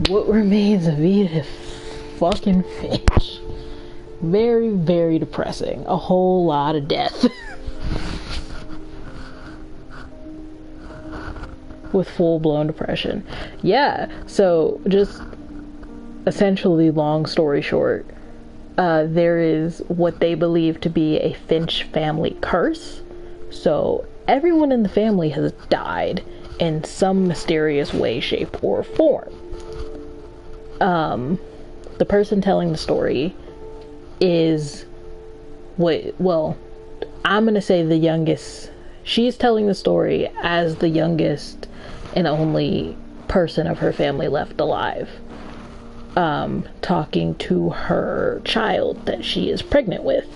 what remains of Edith fucking Finch. Very, very depressing. A whole lot of death. With full-blown depression. Yeah, so just essentially, long story short, there is what they believe to be a Finch family curse. So everyone in the family has died in some mysterious way, shape, or form. The person telling the story is well, I'm gonna say the youngest. She's telling the story as the youngest and only person of her family left alive, talking to her child that she is pregnant with.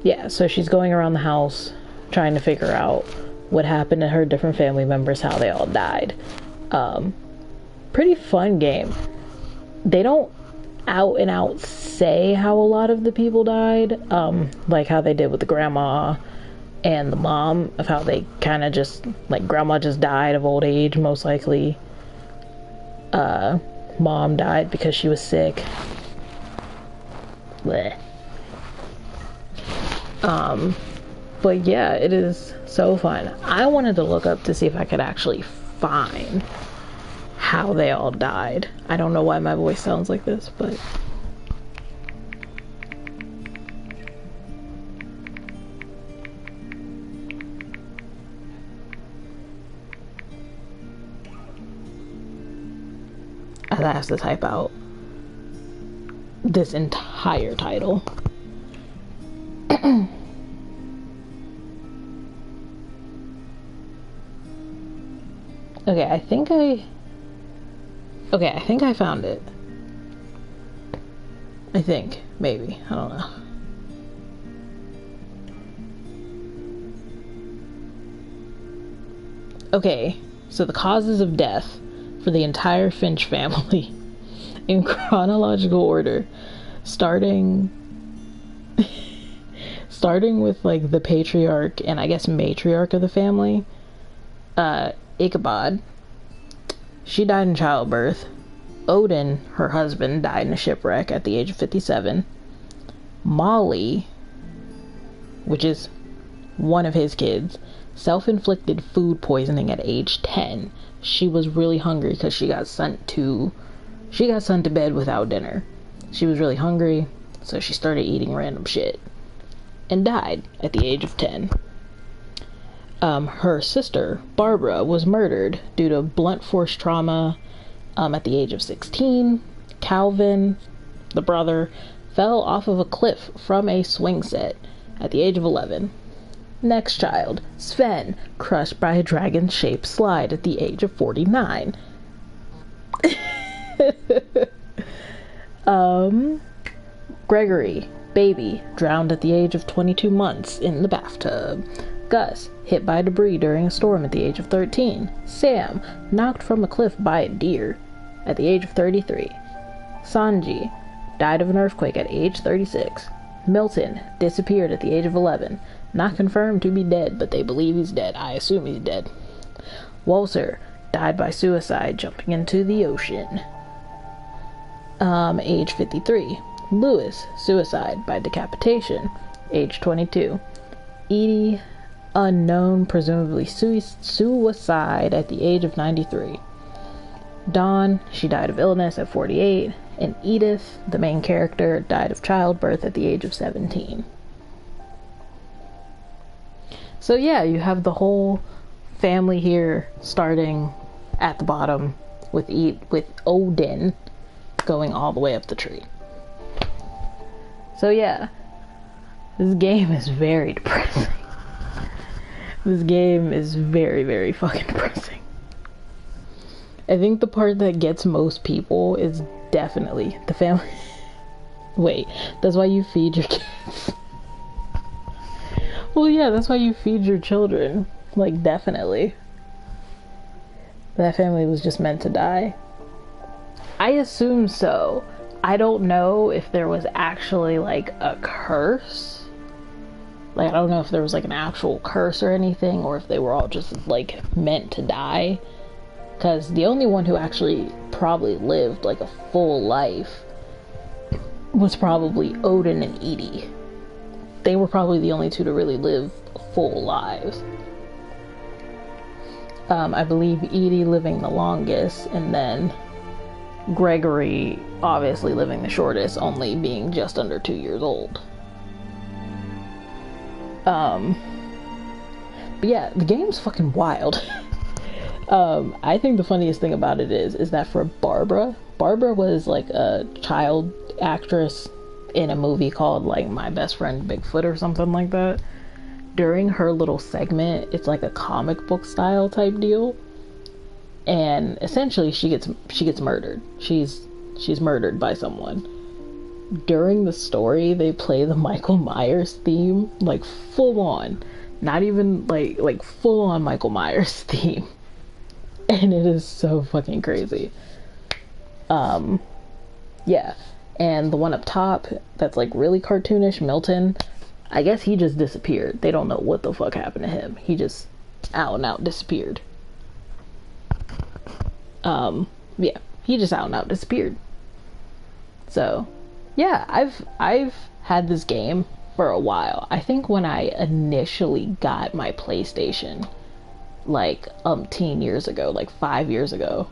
yeah, so she's going around the house trying to figure out what happened to her different family members, how they all died. Pretty fun game. They don't out and out say how a lot of the people died, like how they did with the grandma and the mom, of how they kind of just, like, grandma just died of old age, most likely. Mom died because she was sick. Blech. But yeah, it is so fun. I wanted to look up to see if I could actually find how they all died. I don't know why my voice sounds like this, but I have to type out this entire title. Okay, I think I found it. I think, maybe, I don't know. Okay, so the causes of death for the entire Finch family in chronological order, starting with, like, the patriarch and I guess matriarch of the family, Ichabod. She died in childbirth. Odin, her husband, died in a shipwreck at the age of 57. Molly, which is one of his kids, self-inflicted food poisoning at age 10. She was really hungry because she got sent to bed without dinner. She was really hungry, so she started eating random shit and died at the age of 10. Her sister, Barbara, was murdered due to blunt force trauma at the age of 16. Calvin, the brother, fell off of a cliff from a swing set at the age of 11. Next child, Sven, crushed by a dragon-shaped slide at the age of 49. Gregory, baby, drowned at the age of 22 months in the bathtub. Gus, hit by debris during a storm at the age of 13. Sam, knocked from a cliff by a deer at the age of 33. Sanji, died of an earthquake at age 36. Milton, disappeared at the age of 11. Not confirmed to be dead, but they believe he's dead. I assume he's dead. Walter, died by suicide jumping into the ocean. Age 53. Lewis, suicide by decapitation. Age 22. Edie, unknown, presumably suicide at the age of 93. Dawn, she died of illness at 48. And Edith, the main character, died of childbirth at the age of 17. So yeah, you have the whole family here starting at the bottom with Odin going all the way up the tree. So yeah, this game is very depressing. This game is very, very fucking depressing. I think the part that gets most people is definitely the family. Wait, that's why you feed your kids. Well, yeah, that's why you feed your children. Like, definitely. That family was just meant to die. I assume so. I don't know if there was actually, like, a curse. Like, I don't know if there was, like, an actual curse or anything, or if they were all just, like, meant to die. Because the only one who actually probably lived, like, a full life was probably Odin and Edie. They were probably the only two to really live full lives. I believe Edie living the longest, and then Gregory obviously living the shortest, only being just under 2 years old. But yeah, the game's fucking wild. I think the funniest thing about it is that for Barbara was like a child actress in a movie called like My Best Friend Bigfoot or something like that. During her little segment, it's like a comic book style type deal, and essentially she gets murdered. She's murdered by someone. during the story they play the Michael Myers theme, like full on, not even like full on Michael Myers theme, and it is so fucking crazy. Yeah, and the one up top that's like really cartoonish, Milton, I guess he just disappeared. They don't know what the fuck happened to him. He just out and out disappeared. Yeah, he just out and out disappeared. So yeah, I've had this game for a while. I think when I initially got my PlayStation, like umpteen years ago, like 5 years ago,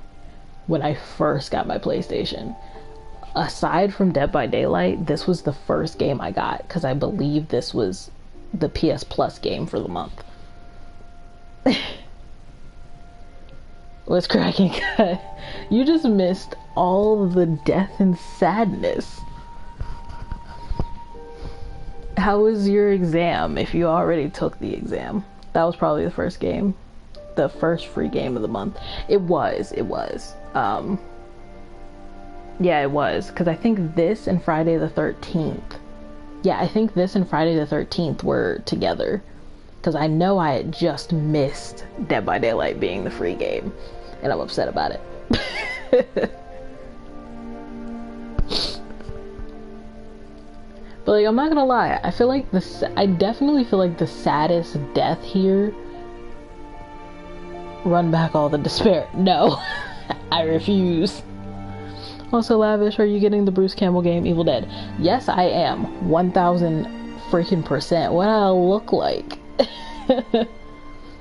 when I first got my PlayStation, aside from Dead by Daylight, this was the first game I got, because I believe this was the PS Plus game for the month. What's cracking? You just missed all the death and sadness. How was your exam if you already took the exam? That was probably the first game. The first free game of the month. It was. Yeah, it was. Because I think this and Friday the 13th. Yeah, I think this and Friday the 13th were together. Because I know I had just missed Dead by Daylight being the free game. And I'm upset about it. But like, I'm not gonna lie, I feel like I definitely feel like the saddest death here. Run back all the despair. No, I refuse. Also, Lavish, are you getting the Bruce Campbell game Evil Dead? Yes, I am. 1000 freaking %. What do I look like?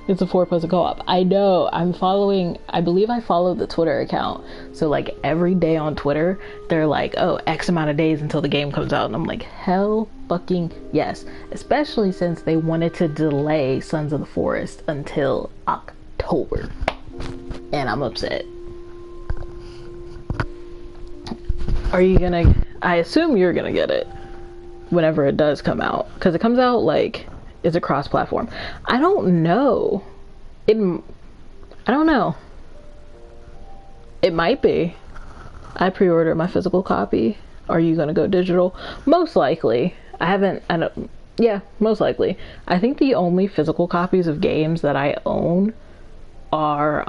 It's a 4-person co-op. I know. I'm following, I believe I followed the Twitter account. So like every day on Twitter, they're like, oh, X amount of days until the game comes out. And I'm like, hell fucking yes. Especially since they wanted to delay Sons of the Forest until October. And I'm upset. Are you gonna, I assume you're gonna get it whenever it does come out. Because it comes out like, is it cross-platform? I don't know. I don't know. It might be. I pre-ordered my physical copy. Are you gonna go digital? Most likely. Yeah, most likely. I think the only physical copies of games that I own are,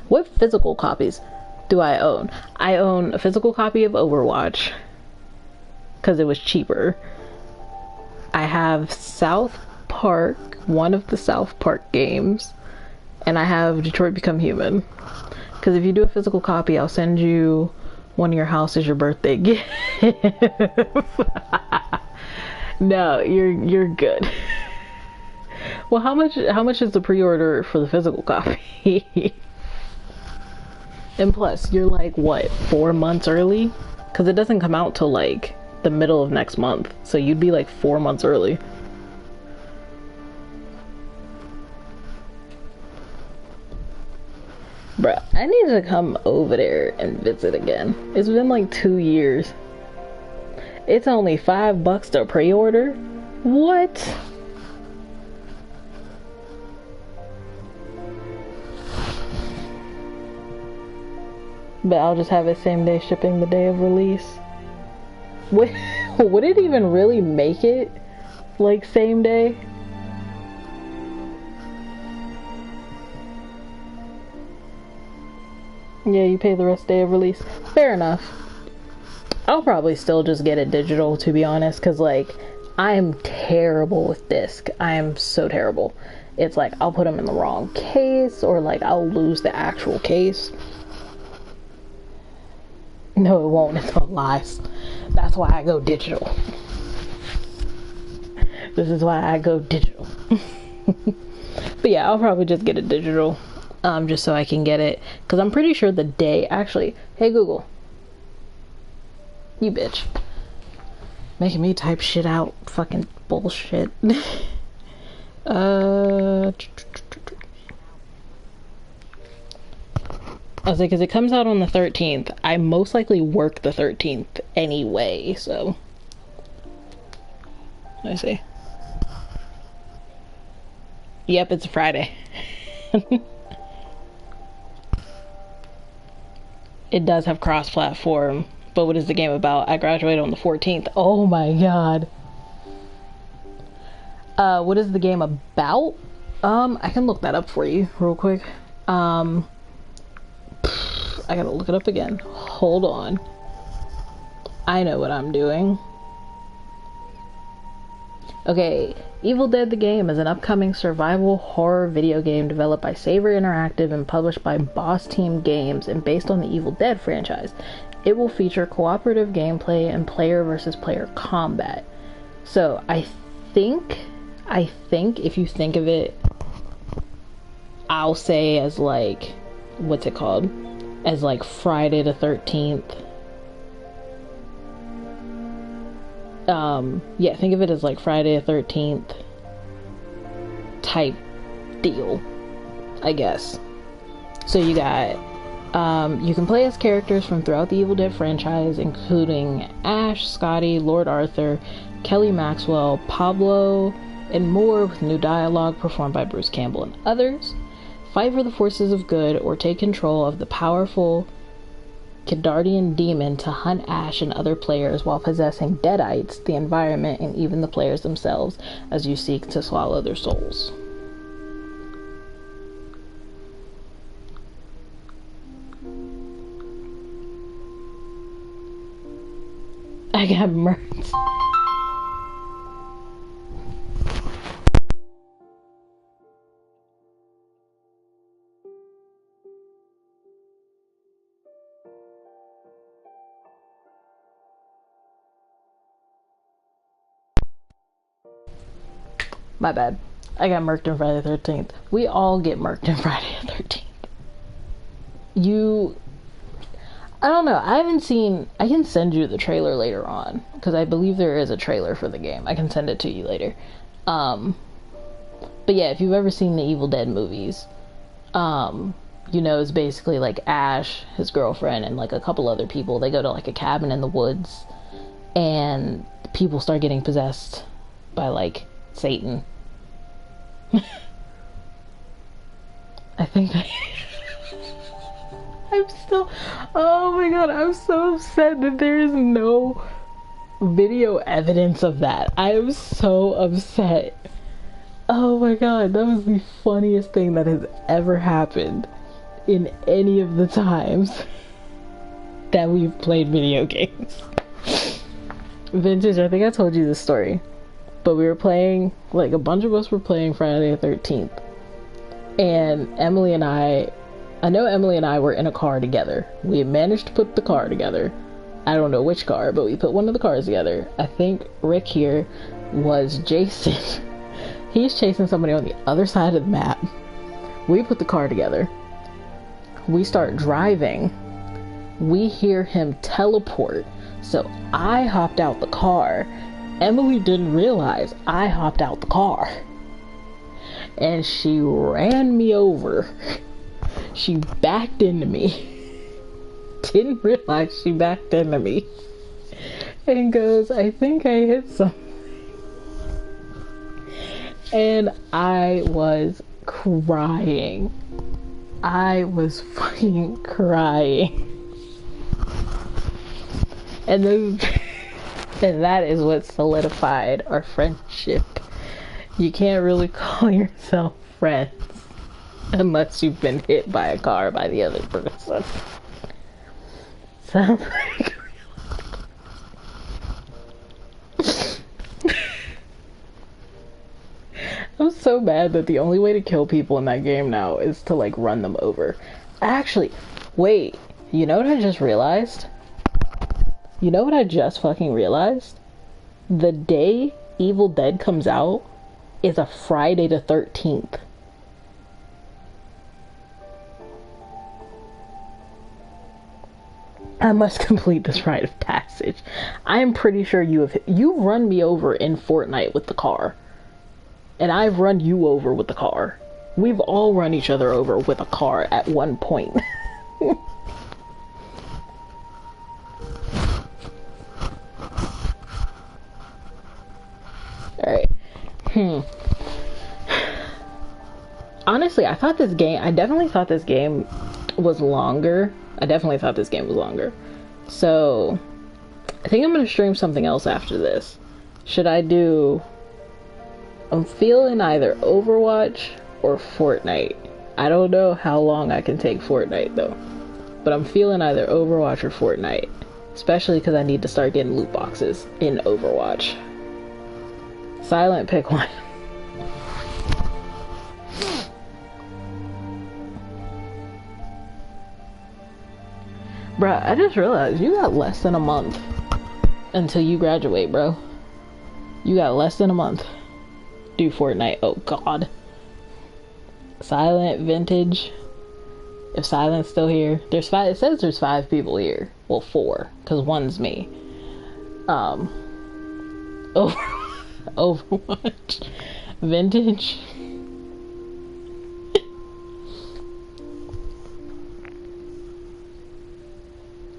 what physical copies do I own? I own a physical copy of Overwatch because it was cheaper. I have South Park, one of the South Park games, and I have Detroit Become Human. Because if you do a physical copy, I'll send you one of your house as your birthday gift. No, you're good. Well, how much is the pre-order for the physical copy? And plus, you're like, what, 4 months early? Because it doesn't come out till like the middle of next month. So you'd be like 4 months early. Bruh, I need to come over there and visit again. It's been like 2 years. It's only $5 to pre-order? What? But I'll just have it same day shipping the day of release. Would it even really make it like same day? Yeah, you pay the rest day of release. Fair enough. I'll probably still just get it digital, to be honest, because like I am terrible with disc. I am so terrible. It's like I'll put them in the wrong case, or like I'll lose the actual case. No, it won't. It's all lies. That's why I go digital. This is why I go digital. But yeah, I'll probably just get it digital. Just so I can get it. Because I'm pretty sure the day... Actually, hey Google. You bitch. Making me type shit out. Fucking bullshit. I was like, because it comes out on the 13th. I most likely work the 13th anyway, so. Let me see. Yep, it's a Friday. It does have cross-platform, but what is the game about? I graduated on the 14th. Oh my god. What is the game about? I can look that up for you real quick. I gotta look it up again. Hold on. I know what I'm doing. Okay, Evil Dead the Game is an upcoming survival horror video game developed by Saber Interactive and published by Boss Team Games and based on the Evil Dead franchise. It will feature cooperative gameplay and player versus player combat. So I think if you think of it, I'll say as like, what's it called? As like Friday the 13th. Yeah, think of it as like Friday the 13th type deal, I guess. So you got, you can play as characters from throughout the Evil Dead franchise, including Ash, Scotty, Lord Arthur, Kelly Maxwell, Pablo, and more, with new dialogue performed by Bruce Campbell and others. Fight for the forces of good or take control of the powerful Kedardian demon to hunt Ash and other players while possessing deadites, the environment, and even the players themselves as you seek to swallow their souls. I got murked. My bad. I got murked on Friday the 13th. We all get murked on Friday the 13th. I don't know. I haven't seen... I can send you the trailer later on, because I believe there is a trailer for the game. I can send it to you later. But yeah, if you've ever seen the Evil Dead movies, you know, it's basically like Ash, his girlfriend, and like a couple other people. They go to like a cabin in the woods, and people start getting possessed by like Satan. I think I'm still, oh my god, I'm so upset that there is no video evidence of that. I am so upset. Oh my god, that was the funniest thing that has ever happened in any of the times that we've played video games. Vintage, I think I told you this story. But we were playing, like a bunch of us were playing Friday the 13th. And Emily and I know Emily and I were in a car together. We had managed to put the car together. I don't know which car, but we put one of the cars together. I think Rick here was Jason. He's chasing somebody on the other side of the map. We put the car together. We start driving. We hear him teleport. So I hopped out the car. Emily didn't realize I hopped out the car. And she ran me over. She backed into me. Didn't realize she backed into me. And goes, I think I hit something. And I was crying. I was fucking crying. And then... and that is what solidified our friendship. You can't really call yourself friends unless you've been hit by a car by the other person. Sounds like I'm so mad that the only way to kill people in that game now is to like run them over. Actually, wait, you know what I just realized? You know what I just fucking realized? The day Evil Dead comes out is a Friday the 13th. I must complete this rite of passage. I am pretty sure you've run me over in Fortnite with the car. And I've run you over with the car. We've all run each other over with a car at one point. Alright. honestly, I definitely thought this game was longer. So, I think I'm gonna stream something else after this. I'm feeling either Overwatch or Fortnite. I don't know how long I can take Fortnite though. But I'm feeling either Overwatch or Fortnite. Especially because I need to start getting loot boxes in Overwatch. Silent, pick one. Bruh, I just realized you got less than a month until you graduate, bro. You got less than a month. Do Fortnite. Oh god. Silent, Vintage. If Silent's still here. It says there's 5 people here. Well, 4, because one's me. Overwatch. Vintage.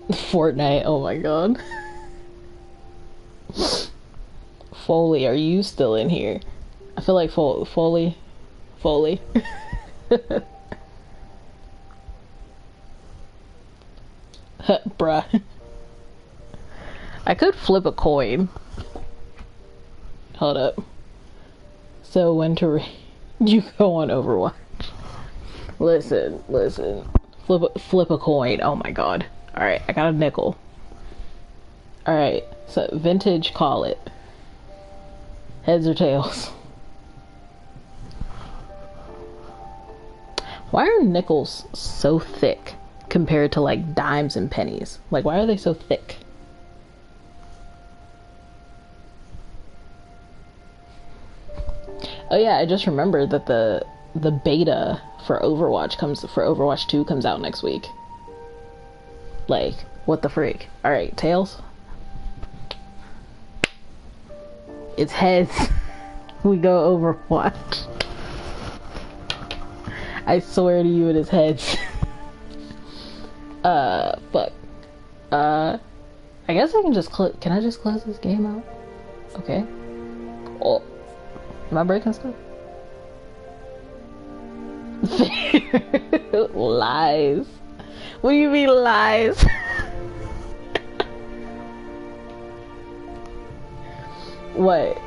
Fortnite, oh my god. Foley, are you still in here? I feel like Foley. Bruh. I could flip a coin. Hold up. So when you go on Overwatch. Listen. Flip a coin. Oh my god. Alright, I got a nickel. Alright, so Vintage, call it. Heads or tails? Why are nickels so thick compared to like dimes and pennies? Like, why are they so thick? Oh yeah, I just remembered that the beta for Overwatch 2 comes out next week. Like, what the freak? Alright, tails. It's heads. We go Overwatch. I swear to you it is heads. Fuck. I guess I can just can I just close this game out? Okay. Oh. Am I breaking stuff? Lies. What do you mean lies? What?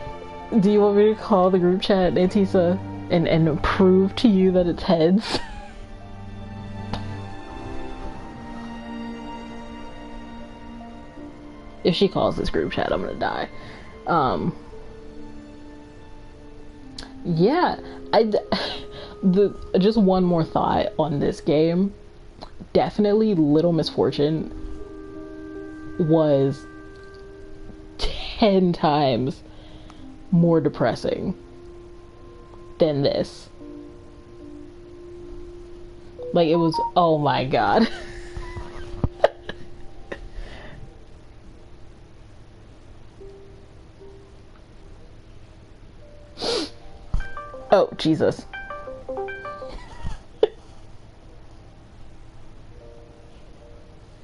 Do you want me to call the group chat, Antisa, and prove to you that it's heads? If she calls this group chat, I'm gonna die. Yeah, just one more thought on this game. Definitely Little Misfortune was 10 times more depressing than this. Like, it was, oh my god. Oh, Jesus.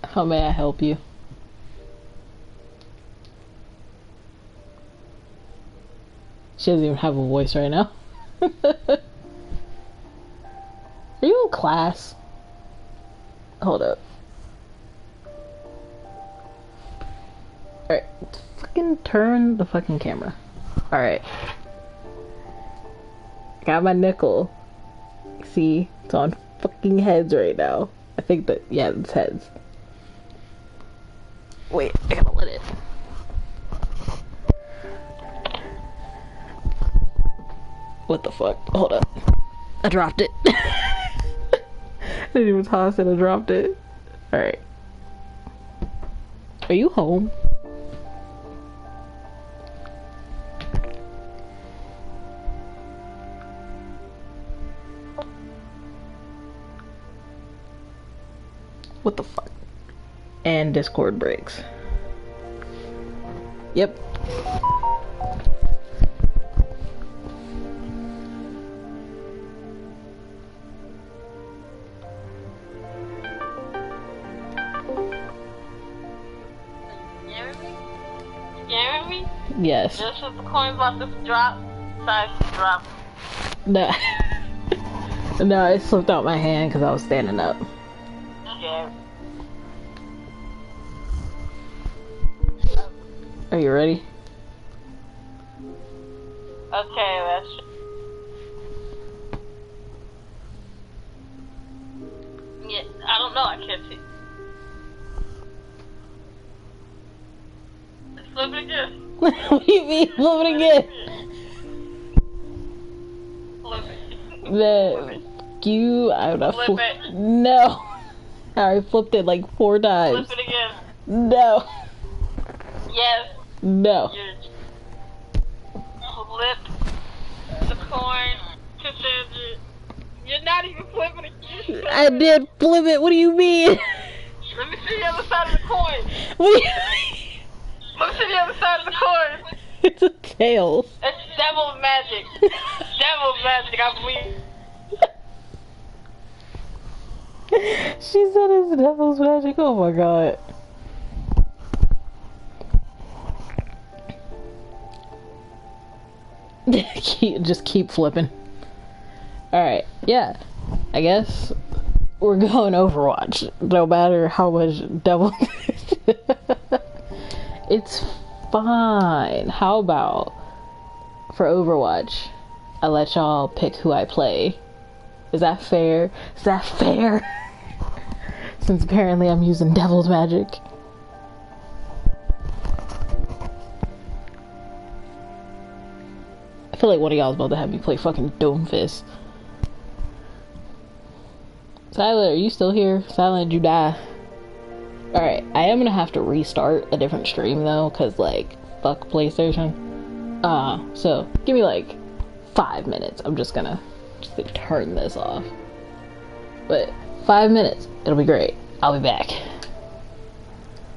How may I help you? She doesn't even have a voice right now. Are you in class? Hold up. Alright, fucking turn the fucking camera. Alright. Got my nickel. See? It's on fucking heads right now. I think that, yeah, it's heads. Wait, I gotta let it. What the fuck? Hold up. I dropped it. I didn't even toss it, I dropped it. Alright. Are you home? What the fuck? And Discord breaks. Yep. Yes. Just as the coin about to drop, decides to drop. No. No, it slipped out my hand because I was standing up. Yeah. Are you ready? Okay, let's... Yeah, I don't know, I can't see. Flip it again. What do you mean, flip it again? Flip it. I'm not Flip it. No. I already flipped it like 4 times. Flip it again. No. Yes. No. Flip the coin to send it. You're not even flipping it. I did flip it. What do you mean? Let me see the other side of the coin. What do you Let me see the other side of the coin. It's a tails. It's devil's magic. Devil's magic, I believe. She said it's devil's magic. Oh my god. Just keep flipping. Alright, yeah. I guess we're going Overwatch. No matter how much devil. It's fine. How about for Overwatch, I let y'all pick who I play. Is that fair? Is that fair? Since apparently I'm using devil's magic. I feel like one of y'all is about to have me play fucking Dome Fist. Silent, are you still here? Silent, did you die? Alright, I am gonna have to restart a different stream though, cause like, fuck PlayStation. So, give me like 5 minutes. I'm just gonna turn this off. But 5 minutes, it'll be great. I'll be back.